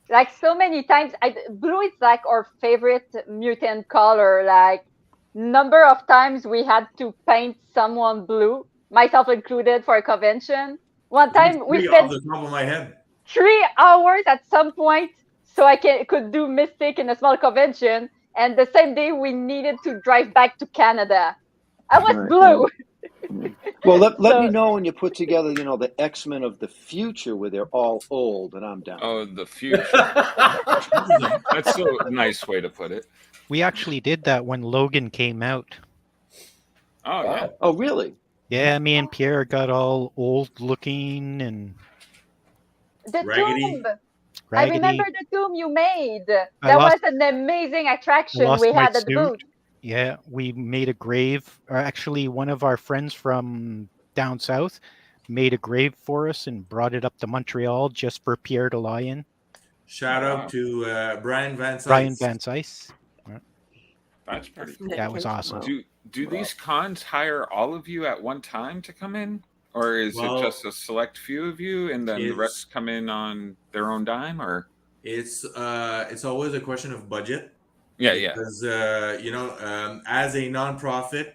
Like so many times, blue is like our favorite mutant color. Like number of times we had to paint someone blue, myself included, for a convention. One time we Off spent the top of my head. 3 hours at some point so I could do Mystic in a small convention. And the same day we needed to drive back to Canada. I was Right, blue. Well, let So- me know when you put together, you know, the X Men of the future where they're all old, and I'm down. Oh, the future. That's a nice way to put it. We actually did that when Logan came out. Oh yeah. Oh, really? Yeah, me and Pierre got all old looking and The Raggedy. tomb. I raggedy. remember the tomb you made. I That lost- was an amazing attraction lost we my had at the suit. booth. Yeah, we made a grave. Or actually, one of our friends from down south made a grave for us and brought it up to Montreal just for Pierre to lie in. Shout out to Brian Van Sice. Brian Van Sice. That's pretty cool. That was awesome. Do these cons hire all of you at one time to come in? Or is Well, it just a select few of you and then the it's- rest come in on their own dime? Or It's always a question of budget. yeah. Because as a nonprofit,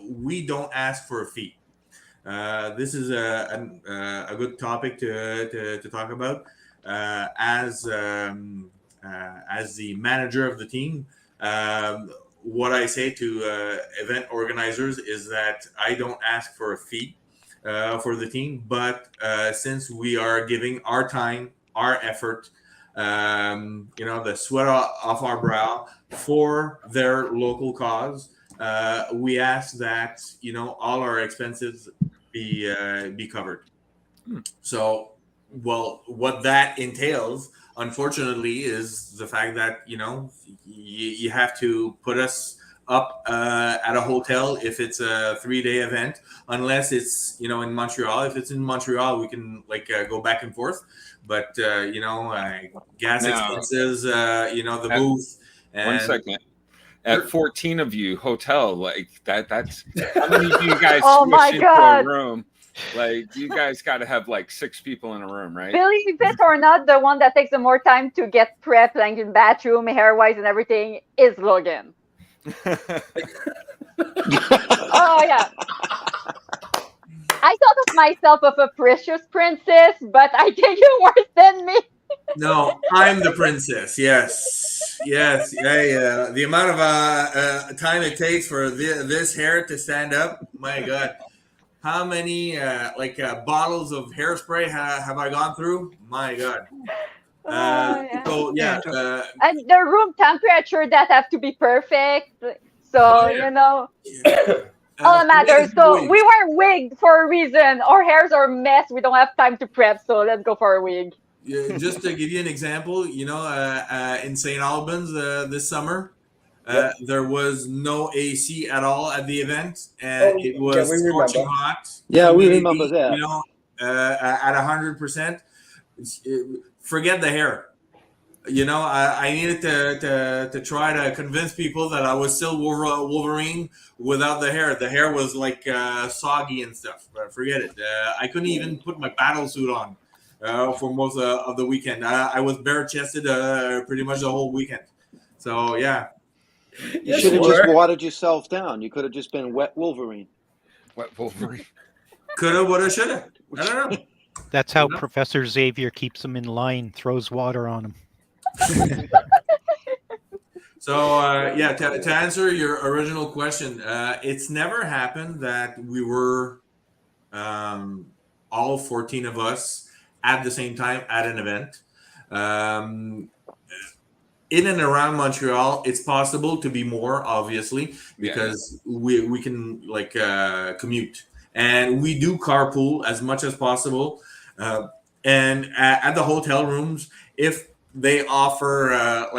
we don't ask for a fee. This is a good topic to talk about. As the manager of the team, what I say to event organizers is that I don't ask for a fee for the team, but since we are giving our time, our effort, the sweat off our brow for their local cause, we ask that all our expenses be covered. So, well, what that entails, unfortunately, is the fact that you have to put us up at a hotel if it's a 3-day event, unless it's in Montreal. If it's in Montreal, we can go back and forth. But gas expenses, the booth. And 1 second. At 14 of you, hotel, that's how many of you guys Oh squish my into God. a room? You guys got to have 6 people in a room, right? Believe it or not, the one that takes the more time to get prepped, like in bathroom, hair-wise, and everything, is Logan. Oh yeah. I thought of myself of a precious princess, but I think you're worse than me. No, I'm the princess. Yes. Yeah. The amount of time it takes for this hair to stand up, my God. How many bottles of hairspray have I gone through? My God. So yeah. And the room temperature that have to be perfect. So all that matters. So we wear wigs for a reason. Our hairs are a mess. We don't have time to prep, so let's go for a wig. Yeah, just to give you an example, in St. Albans this summer, there was no AC at all at the event, and it was scorching hot. Yeah, we humidity, remember that. At 100%. Forget the hair. I needed to try to convince people that I was still Wolverine without the hair. The hair was soggy and stuff. But forget it. I couldn't even put my battle suit on for most of the weekend. I was bare chested pretty much the whole weekend. So yeah, You should have just watered yourself down. You could have just been Wet Wolverine. Wet Wolverine. Coulda, woulda, shoulda. I don't know. That's how Professor Xavier keeps them in line, throws water on them. So, to answer your original question, it's never happened that we were all 14 of us at the same time at an event. In and around Montreal, it's possible to be more, obviously, because we can commute. And we do carpool as much as possible. And at the hotel rooms, if they offer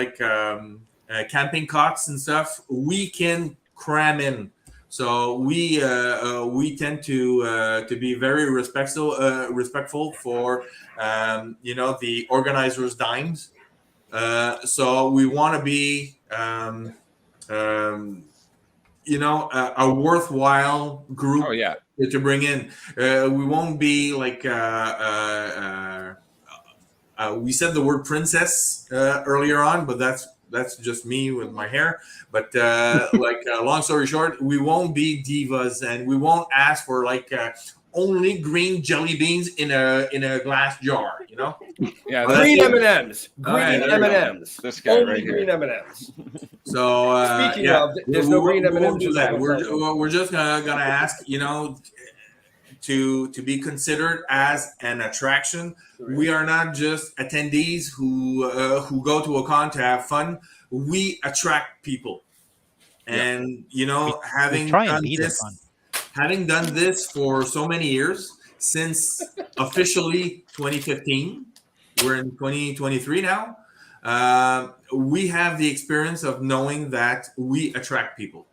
camping cots and stuff, we can cram in. So we tend to be very respectful for the organizers' dimes. So we want to be a worthwhile group. Oh, yeah. To bring in. We won't be like we said the word princess earlier on, but that's just me with my hair. But long story short, we won't be divas, and we won't ask for only green jelly beans in a glass jar. Yeah, green M&Ms. Green M&Ms. This guy only right here. green M&Ms. So speaking of, there's no green M&Ms. We won't do that. We're just gonna ask, to be considered as an attraction. We are not just attendees who go to a con to have fun. We attract people, and having done this for so many years, since officially 2015, we're in 2023 now. We have the experience of knowing that we attract people.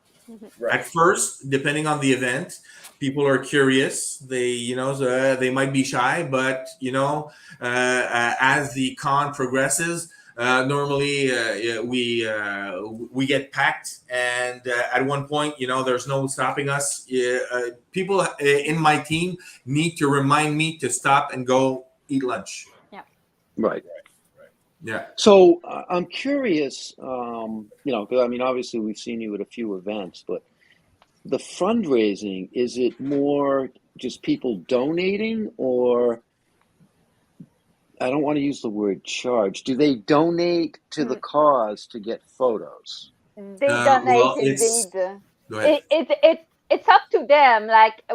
Right. At first, depending on the event, people are curious. They might be shy, but as the con progresses, normally we get packed, and at one point, there's no stopping us. People in my team need to remind me to stop and go eat lunch. Yeah. Right. Yeah. So I'm curious, because obviously we've seen you at a few events, but the fundraising, is it more just people donating, or I don't want to use the word charge. Do they donate to the cause to get photos? They donate indeed. Go ahead. It's up to them.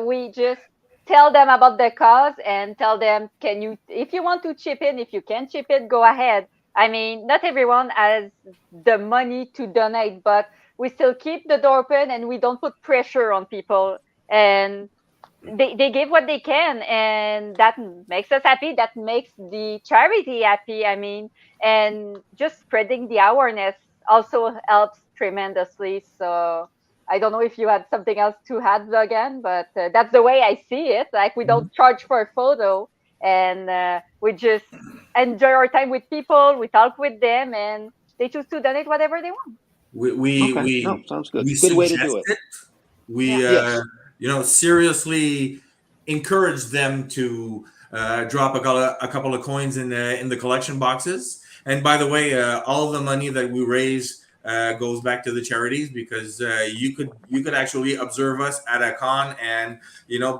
We just tell them about the cause and tell them, if you want to chip in, if you can chip in, go ahead. Not everyone has the money to donate, but we still keep the door open and we don't put pressure on people. And they give what they can, and that makes us happy. That makes the charity happy. And just spreading the awareness also helps tremendously. So I don't know if you had something else to add, Logan, but that's the way I see it. We don't charge for a photo, and we just enjoy our time with people. We talk with them, and they choose to donate whatever they want. Sounds good. We Good way to do it. We seriously encourage them to drop a couple of coins in the collection boxes. And by the way, all the money that we raise goes back to the charities, because you could actually observe us at a con, and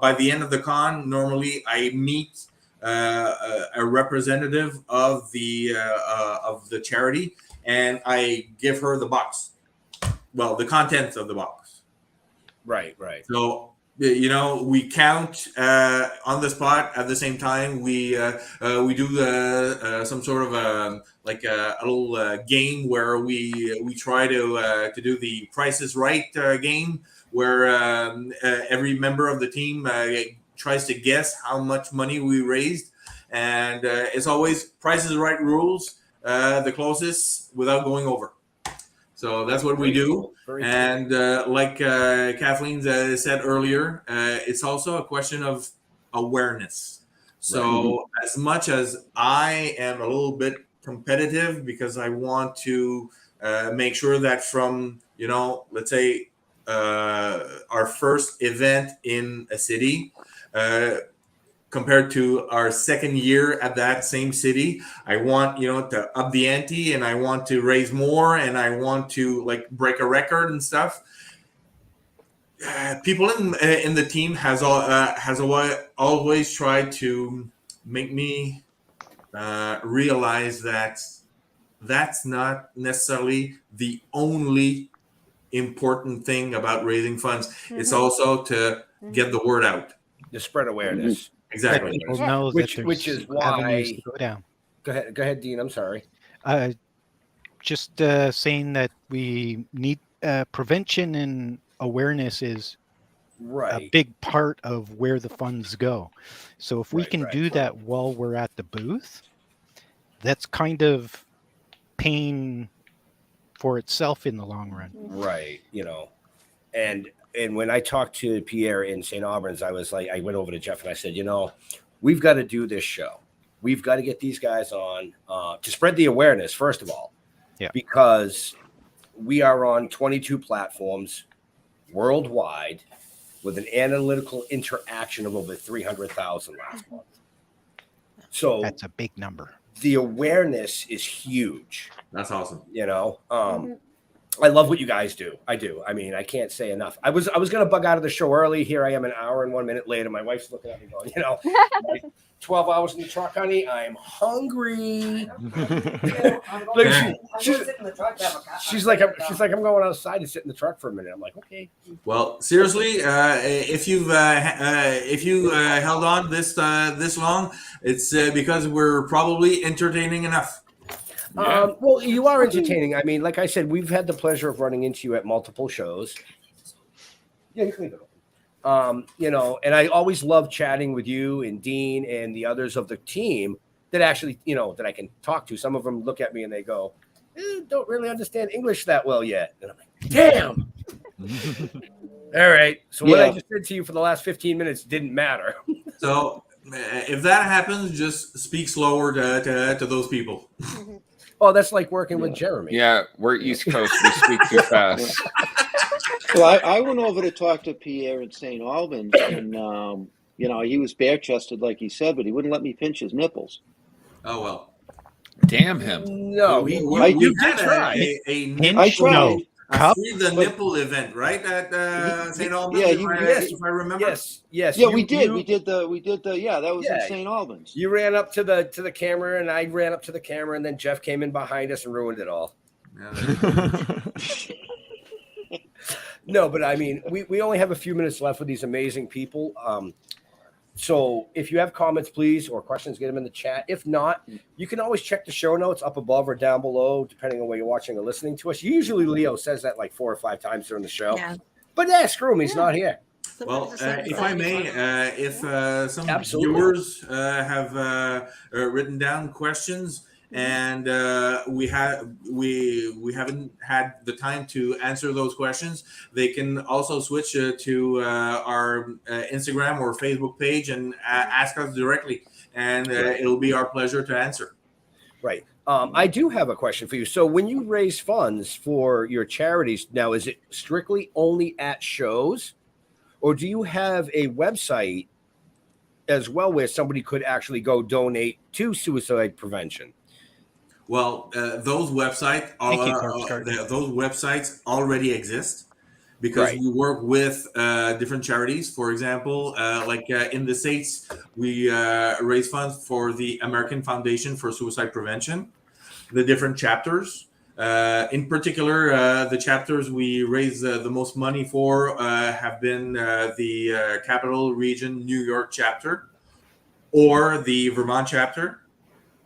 by the end of the con, normally I meet a representative of the charity, and I give her the box. Well, the contents of the box. Right. So we count on the spot. At the same time, we do some sort of a little game where we try to do the Price is Right game, where every member of the team tries to guess how much money we raised, and it's always Price is Right rules, the closest without going over. So that's what we do. And like Kathleen said earlier, it's also a question of awareness. So as much as I am a little bit competitive, because I want to make sure that from, let's say our first event in a city, compared to our second year at that same city. I want, to up the ante, and I want to raise more, and I want to like break a record and stuff. People in the team has always tried to make me realize that that's not necessarily the only important thing about raising funds. It's also to get the word out, to spread awareness. Exactly. People know which is why. To go down. Go ahead, Dean. I'm sorry. Just saying that we need prevention and awareness is a big part of where the funds go. So if we can do that while we're at the booth, that's kind of paying for itself in the long run. Right. And when I talked to Pierre in St. Albans, I went over to Jeff and I said, we've got to do this show. We've got to get these guys on to spread the awareness, first of all, because we are on 22 platforms worldwide with an analytical interaction of over 300,000 last month. So that's a big number. The awareness is huge. That's awesome. I love what you guys do. I do. I mean, I can't say enough. I was going to bug out of the show early. Here I am an hour and 1 minute later. My wife's looking at me going, 12 hours in the truck, honey. I'm hungry. She's like, I'm going outside and sit in the truck for a minute. I'm like, okay. Well, seriously, if you held on this long, it's because we're probably entertaining enough. Yeah. Well, you are entertaining. I mean, like I said, we've had the pleasure of running into you at multiple shows. Yeah, you can leave it open. And I always love chatting with you and Dean and the others of the team that actually, that I can talk to. Some of them look at me and they go, don't really understand English that well yet. And I'm like, damn. All right. So what I just said to you for the last 15 minutes didn't matter. So if that happens, just speak slower to those people. Oh, that's like working with Jeremy. Yeah, we're East Coast. We speak too fast. Well, I went over to talk to Pierre in St. Albans, and he was bare-chested, like he said, but he wouldn't let me pinch his nipples. Oh well, damn him! No, I did try. I tried. The nipple event, right? At St. Albans, if I remember. Yes. Yeah, we did. We did the. That was in St. Albans. You ran up to the camera, and I ran up to the camera, and then Jeff came in behind us and ruined it all. No, but I mean, we only have a few minutes left with these amazing people. So if you have comments, please, or questions, get them in the chat. If not, you can always check the show notes up above or down below, depending on where you're watching or listening to us. Usually Leo says that like 4 or 5 times during the show. Yeah. But screw him. He's not here. Well, if I may, if some viewers have written down questions and we haven't had the time to answer those questions, they can also switch to our Instagram or Facebook page and ask us directly, and it'll be our pleasure to answer. Right. I do have a question for you. So when you raise funds for your charities now, is it strictly only at shows, or do you have a website as well where somebody could actually go donate to suicide prevention? Well, those websites already exist because we work with different charities. For example, in the States, we raise funds for the American Foundation for Suicide Prevention, the different chapters. In particular, the chapters we raise the most money for have been the Capital Region New York chapter or the Vermont chapter.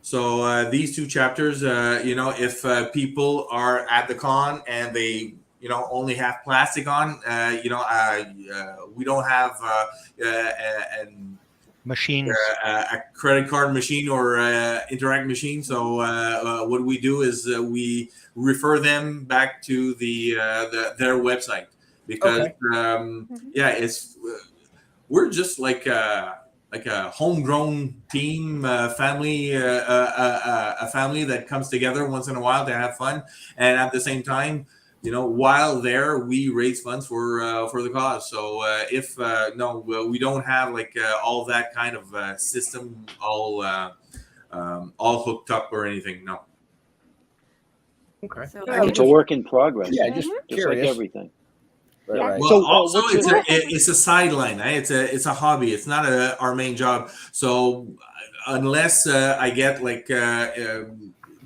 So these two chapters, if people are at the con and they, only have plastic on, we don't have machines, a credit card machine or Interact machine. So what we do is we refer them back to their website because we're just like a homegrown team, family, a family that comes together once in a while to have fun, and at the same time, while there, we raise funds for the cause. So if we don't have like all that kind of system all hooked up or anything. No. Okay. So It's a work in progress. Yeah, just like curious. everything. Right. Well, So, also what's it's a sideline. It's a hobby. It's not our main job. So unless I get like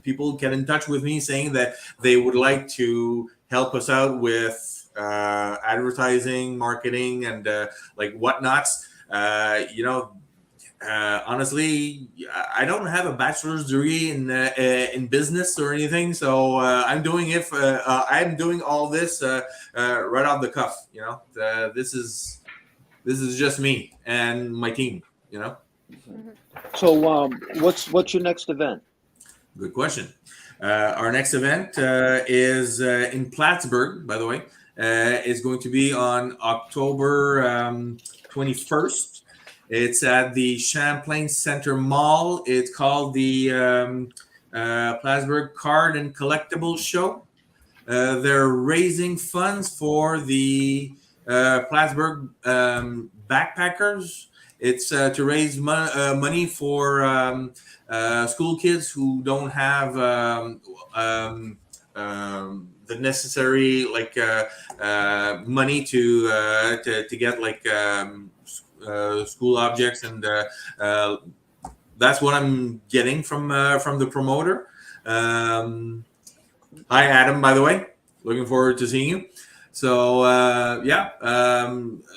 people get in touch with me saying that they would like to help us out with advertising, marketing, and like whatnots, honestly, I don't have a bachelor's degree in business or anything, so I'm doing all this right off the cuff. This is just me and my team. So, what's your next event? Good question. Our next event is in Plattsburgh, by the way. It's going to be on October 21st. It's at the Champlain Center Mall. It's called the Plattsburgh Card and Collectibles Show. They're raising funds for the Plattsburgh backpackers. It's to raise money for school kids who don't have the necessary money to get like school objects, and that's what I'm getting from the promoter. Hi, Adam, by the way. Looking forward to seeing you. So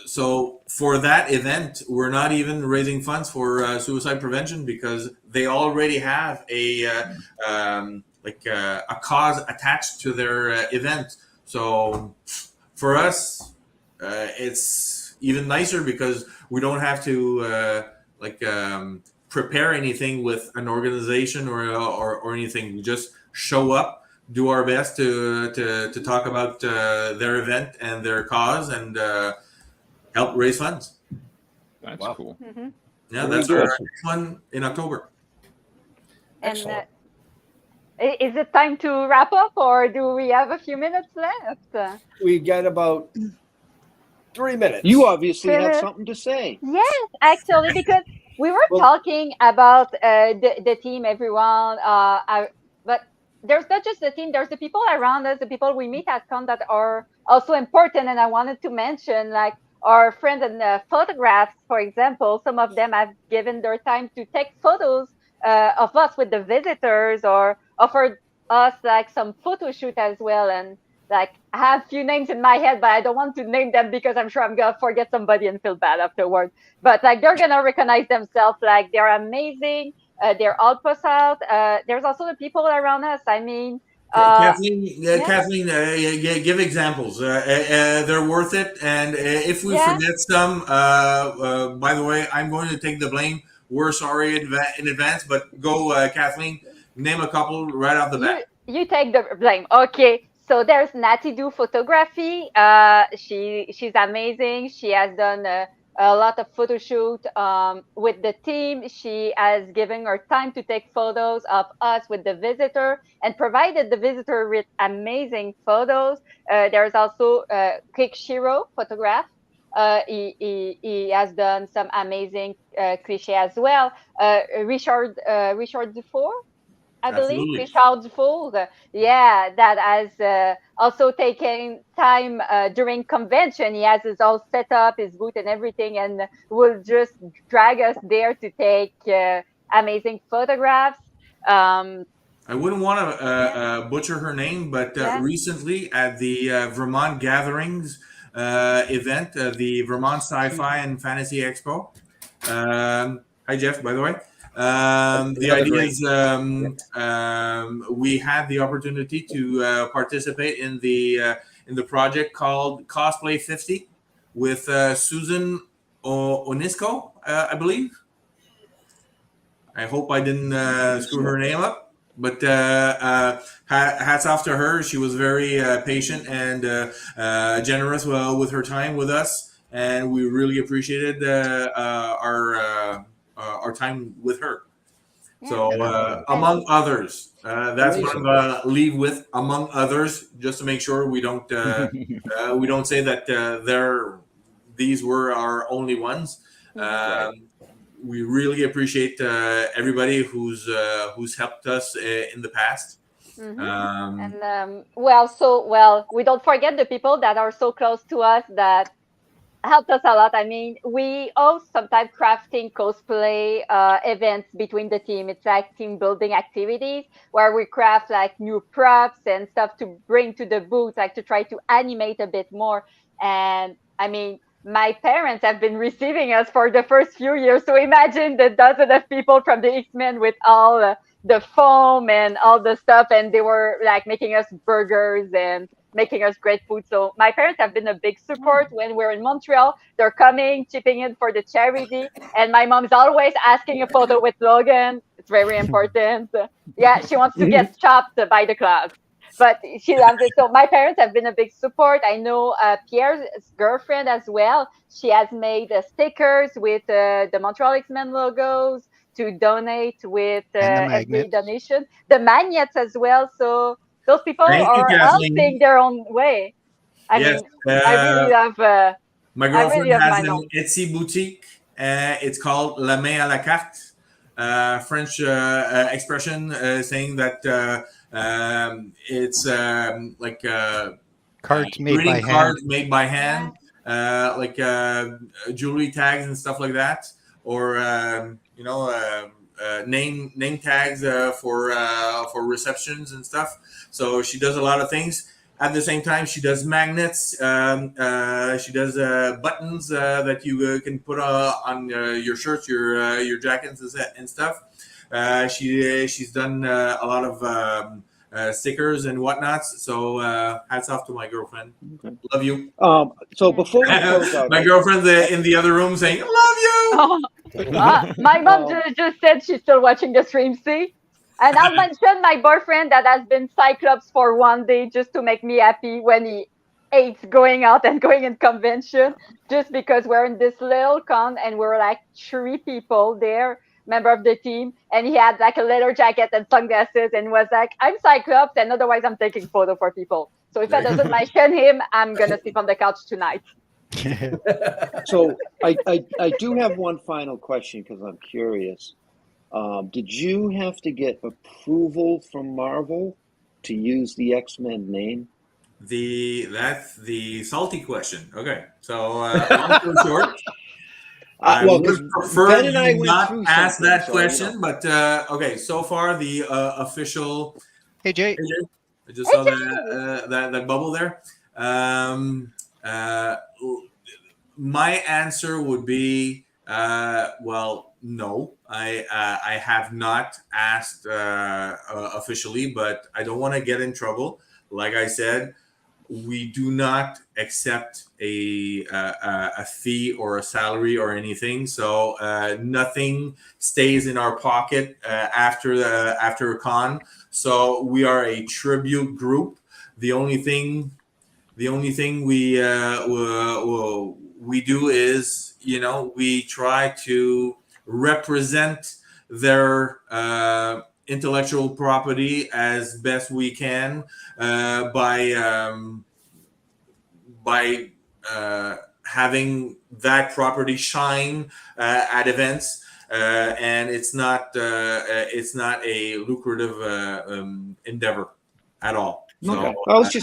so for that event, we're not even raising funds for suicide prevention because they already have a cause attached to their event. So for us, it's even nicer because we don't have to prepare anything with an organization or anything. We just show up, do our best to talk about their event and their cause, and help raise funds. That's cool. Mm-hmm. Yeah, that's our next one in October. And is it time to wrap up, or do we have a few minutes left? We got about 3 minutes. You obviously have something to say. Yes, actually, because we were talking about the team, everyone. But there's not just the team. There's the people around us, the people we meet at con that are also important. And I wanted to mention, like, our friends and photographs, for example. Some of them have given their time to take photos of us with the visitors, or offered us like some photo shoot as well. And like, I have a few names in my head, but I don't want to name them because I'm sure I'm gonna forget somebody and feel bad afterwards. But like, they're gonna recognize themselves. Like, they're amazing. They're all post out. There's also the people around us. I mean, Kathleen, give examples. They're worth it. And if we forget some, by the way, I'm going to take the blame. We're sorry in advance, but go, Kathleen, name a couple right off the bat. You take the blame. Okay. So there's Natty Do Photography. She's amazing. She has done a lot of photo shoot with the team. She has given her time to take photos of us with the visitor and provided the visitor with amazing photos. There's also Quick Shiro Photograph. He has done some amazing cliche as well. Richard Dufour, I believe, Richard Dufour, that has also taken time during convention. He has his all set up, his booth and everything, and will just drag us there to take amazing photographs. I wouldn't want to butcher her name, but recently at the Vermont Gatherings event, the Vermont Sci-Fi and Fantasy Expo. Hi, Jeff, by the way. The idea is we had the opportunity to participate in the project called Cosplay 50 with Susan Onisco, I believe. I hope I didn't screw her name up, but hats off to her. She was very patient and generous with her time with us, and we really appreciated our time with her. So among others, that's what I'm gonna leave with. Among others, just to make sure we don't say that these were our only ones. We really appreciate everybody who's helped us in the past. We don't forget the people that are so close to us that helped us a lot. I mean, we host sometimes crafting cosplay events between the team. It's like team building activities where we craft like new props and stuff to bring to the booth, like to try to animate a bit more. And I mean, my parents have been receiving us for the first few years. So imagine the dozen of people from the X Men with all the foam and all the stuff. And they were like making us burgers and making us great food. So my parents have been a big support when we're in Montreal. They're coming, chipping in for the charity. And my mom's always asking a photo with Logan. It's very important. Yeah, she wants to get chopped by the class. But she loves it. So my parents have been a big support. I know Pierre's girlfriend as well. She has made stickers with the Montreal X Men logos to donate with every donation. The magnets as well. So those people are helping their own way. I mean, I really love. My girlfriend has an Etsy boutique. It's called La Main à la Carte, French expression saying that it's like cards made by hand, like jewelry tags and stuff like that, or name tags for receptions and stuff. So she does a lot of things. At the same time, she does magnets. She does buttons that you can put on your shirts, your jackets and stuff. She's done a lot of stickers and whatnots. So hats off to my girlfriend. Okay. Love you. So before we close out, my girlfriend's in the other room saying, "Love you." My mom just said she's still watching the stream. See. And I'll mention my boyfriend that has been Cyclops for one day just to make me happy when he hates going out and going in convention, just because we're in this little con and we're like 3 people there, member of the team, and he had like a leather jacket and sunglasses and was like, I'm Cyclops and otherwise I'm taking photo for people. So if that doesn't mention him, I'm going to sleep on the couch tonight. So I do have one final question because I'm curious. Did you have to get approval from Marvel to use the X Men name? That's the salty question. Okay, so long story short, I well, would prefer you not ask that question, but okay. So far, the official. Hey Jay, I just saw that bubble there. My answer would be well. No, I have not asked officially, but I don't want to get in trouble. Like I said, we do not accept a fee or a salary or anything. So nothing stays in our pocket after a con. So we are a tribute group. The only thing we do is, we try to represent their intellectual property as best we can by having that property shine at events, and it's not a lucrative endeavor at all. So, okay.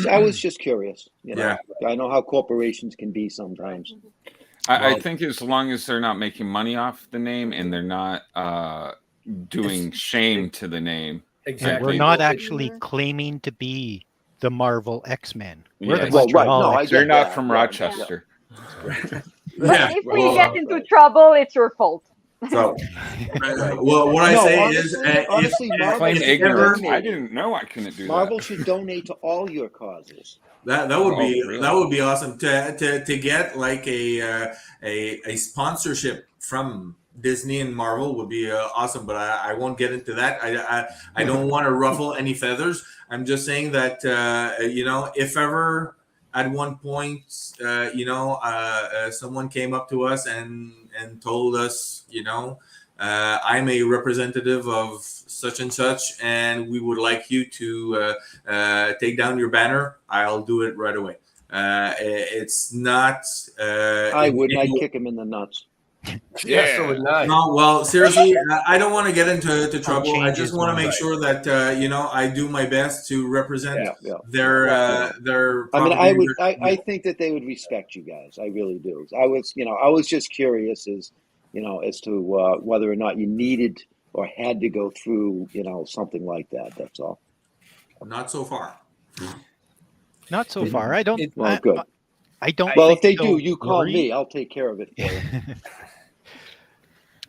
I was just curious. Yeah, I know how corporations can be sometimes. I think as long as they're not making money off the name and they're not doing shame to the name. Exactly. We're not actually claiming to be the Marvel X Men. We're the Montreal X Men. They're not from Rochester. But if we get into trouble, it's your fault. So, well, what I say is, honestly, claim ignorance. I didn't know I couldn't do Marvel that. should donate to all your causes. That would be awesome to get like a sponsorship from Disney and Marvel would be awesome, but I won't get into that. I don't want to ruffle any feathers. I'm just saying that if ever at one point someone came up to us and told us I'm a representative of such and such, and we would like you to take down your banner, I'll do it right away. It's not. I wouldn't. I'd kick him in the nuts. Yeah, so would I. No, well, seriously, I don't want to get into trouble. I change just his want to mind. make sure that I do my best to represent their. I mean, I think that they would respect you guys. I really do. I was just curious as to whether or not you needed or had to go through something like that. That's all. Not so far. Not so far. I don't. Well, good. I don't. Well, think if they they'll do, you call worry. me. I'll take care of it for you.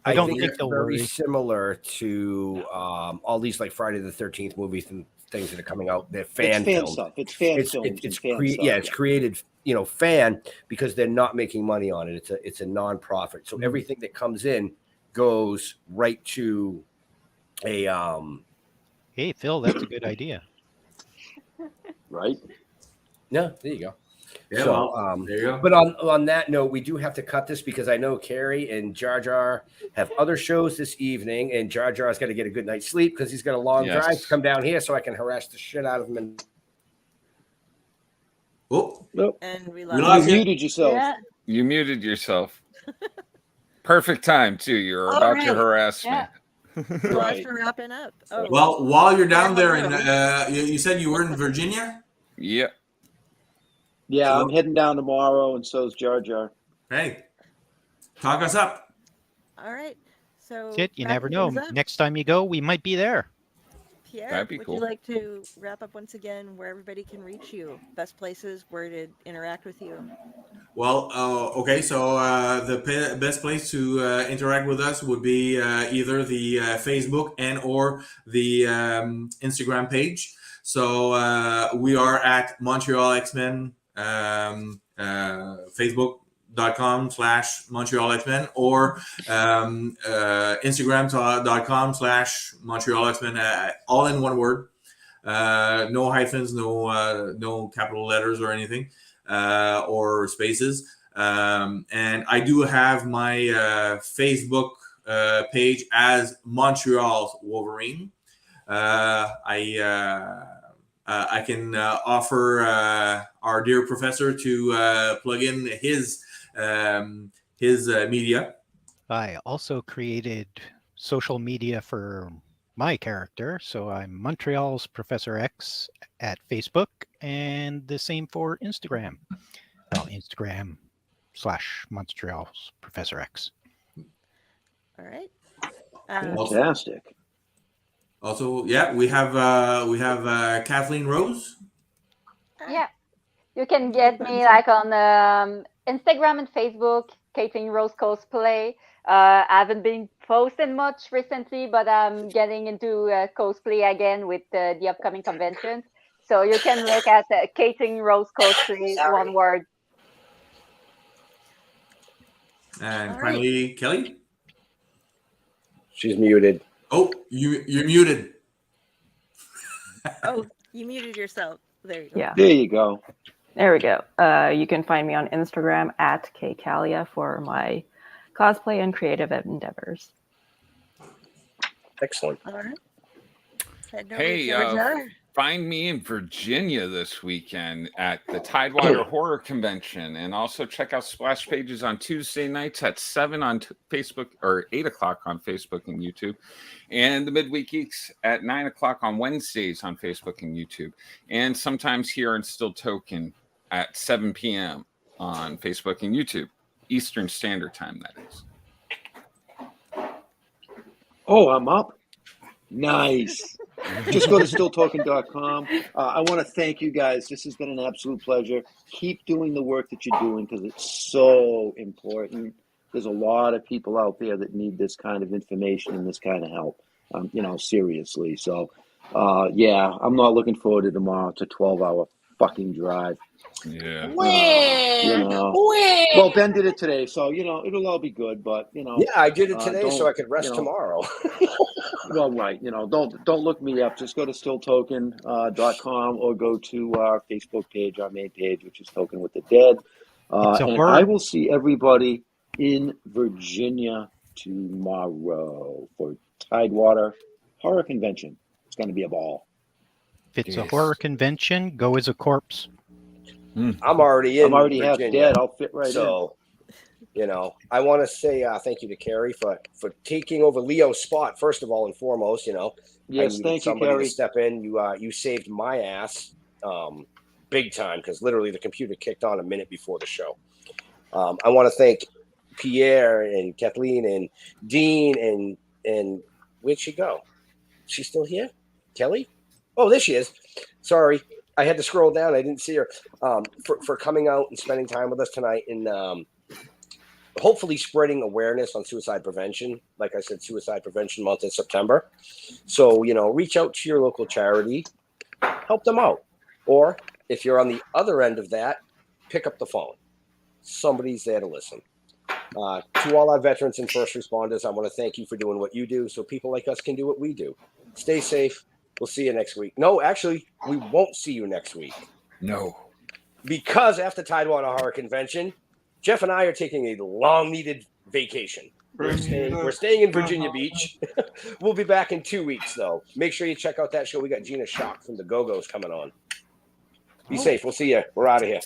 I don't think think it's they'll very worry. similar to all these like Friday the 13th movies and things that are coming out. They're fan It's fan films. stuff. It's fan films. It's and fan stuff. it's created fan because they're not making money on it. It's a non-profit. So everything that comes in goes right to a Hey, Phil, that's a good idea. Right? Yeah, there you go. Yeah, So, well, there you go. But on that note, we do have to cut this because I know Carrie and Jar Jar have other shows this evening, and Jar Jar's got to get a good night's sleep because he's got a long drive to come down here so I can harass the shit out of him. And Nope. And we You lost you. muted yourself. Yeah. You muted yourself. Perfect time too. You're All about right. to harass Yeah. me. Lost for wrapping up. Oh. Well, while you're down there, and you said you were in Virginia. Yep. Yeah, I'm heading down tomorrow, and so's Jar Jar. Hey, talk us up. All right. So That's it. You never know. wrapping things up, Next time you go, we might be there. Pierre, That'd be would cool. you like to wrap up once again where everybody can reach you? Best places where to interact with you? Well, okay. So the best place to interact with us would be either the Facebook and or the Instagram page. So we are at Montreal X Men, Facebook.com/Montreal X Men or Instagram.com/Montreal X Men, all in one word. No hyphens, no capital letters or anything. Or spaces. And I do have my Facebook page as Montreal's Wolverine. I can offer our dear professor to plug in his media. I also created social media for my character. So I'm Montreal's Professor X at Facebook and the same for Instagram. Well, Instagram/Montreal's Professor X. All right. Fantastic. Also, yeah, we have Kathleen Rose. Yeah. You can get me like on Instagram and Facebook, Kathleen Rose Cosplay. I haven't been posting much recently, but I'm getting into cosplay again with the upcoming conventions. So you can look at Kathleen Rose Cosplay, one word. And finally, Kelly. she's muted. Oh, you're muted. Oh, you muted yourself. There you go. Yeah. There you go. There we go. You can find me on Instagram at kcalia for my cosplay and creative endeavors. Excellent. All right. Hey, find me in Virginia this weekend at the Tidewater Horror Convention, and also check out Splash Pages on Tuesday nights at 7 on Facebook or 8 o'clock on Facebook and YouTube, and the Midweek Geeks at 9 o'clock on Wednesdays on Facebook and YouTube, and sometimes here in Still Toking at 7 p.m. on Facebook and YouTube, Eastern Standard Time, that is. Oh, I'm up. Nice. Just go to stilltoking.com. I want to thank you guys. This has been an absolute pleasure. Keep doing the work that you're doing because it's so important. There's a lot of people out there that need this kind of information and this kind of help, seriously. So, yeah, I'm not looking forward to tomorrow. It's a 12-hour fucking drive. Yeah. Well, Ben did it today, so it'll all be good. But Yeah, I did it today so I could rest you know, tomorrow. Well, right. Don't look me up. Just go to stilltoken.com or go to our Facebook page, our main page, which is Token with the Dead. And I will see everybody in Virginia tomorrow for Tidewater Horror Convention. It's going to be a ball. If it's a horror convention, go as a corpse. I'm already in. I'm already half Virginia, dead. I'll fit right in. So, I want to say thank you to Carrie for taking over Leo's spot. First of all and foremost, Yes, thank you, somebody Carrie. to step in. You saved my ass, big time, because literally the computer kicked on a minute before the show. I want to thank Pierre and Kathleen and Dean and where'd she go? She's still here? Kelly? Oh, there she is. Sorry, I had to scroll down. I didn't see her. For coming out and spending time with us tonight and hopefully spreading awareness on suicide prevention. Like I said, Suicide Prevention Month in September. So, reach out to your local charity, help them out. Or if you're on the other end of that, pick up the phone. Somebody's there to listen. To all our veterans and first responders, I want to thank you for doing what you do so people like us can do what we do. Stay safe. We'll see you next week. No, actually, we won't see you next week. No. Because after Tidewater Horror Convention, Jeff and I are taking a long-needed vacation. We're staying in Virginia Beach. We'll be back in 2 weeks, though. Make sure you check out that show. We got Gina Shock from the Go-Go's coming on. Be safe. We'll see you. We're out of here.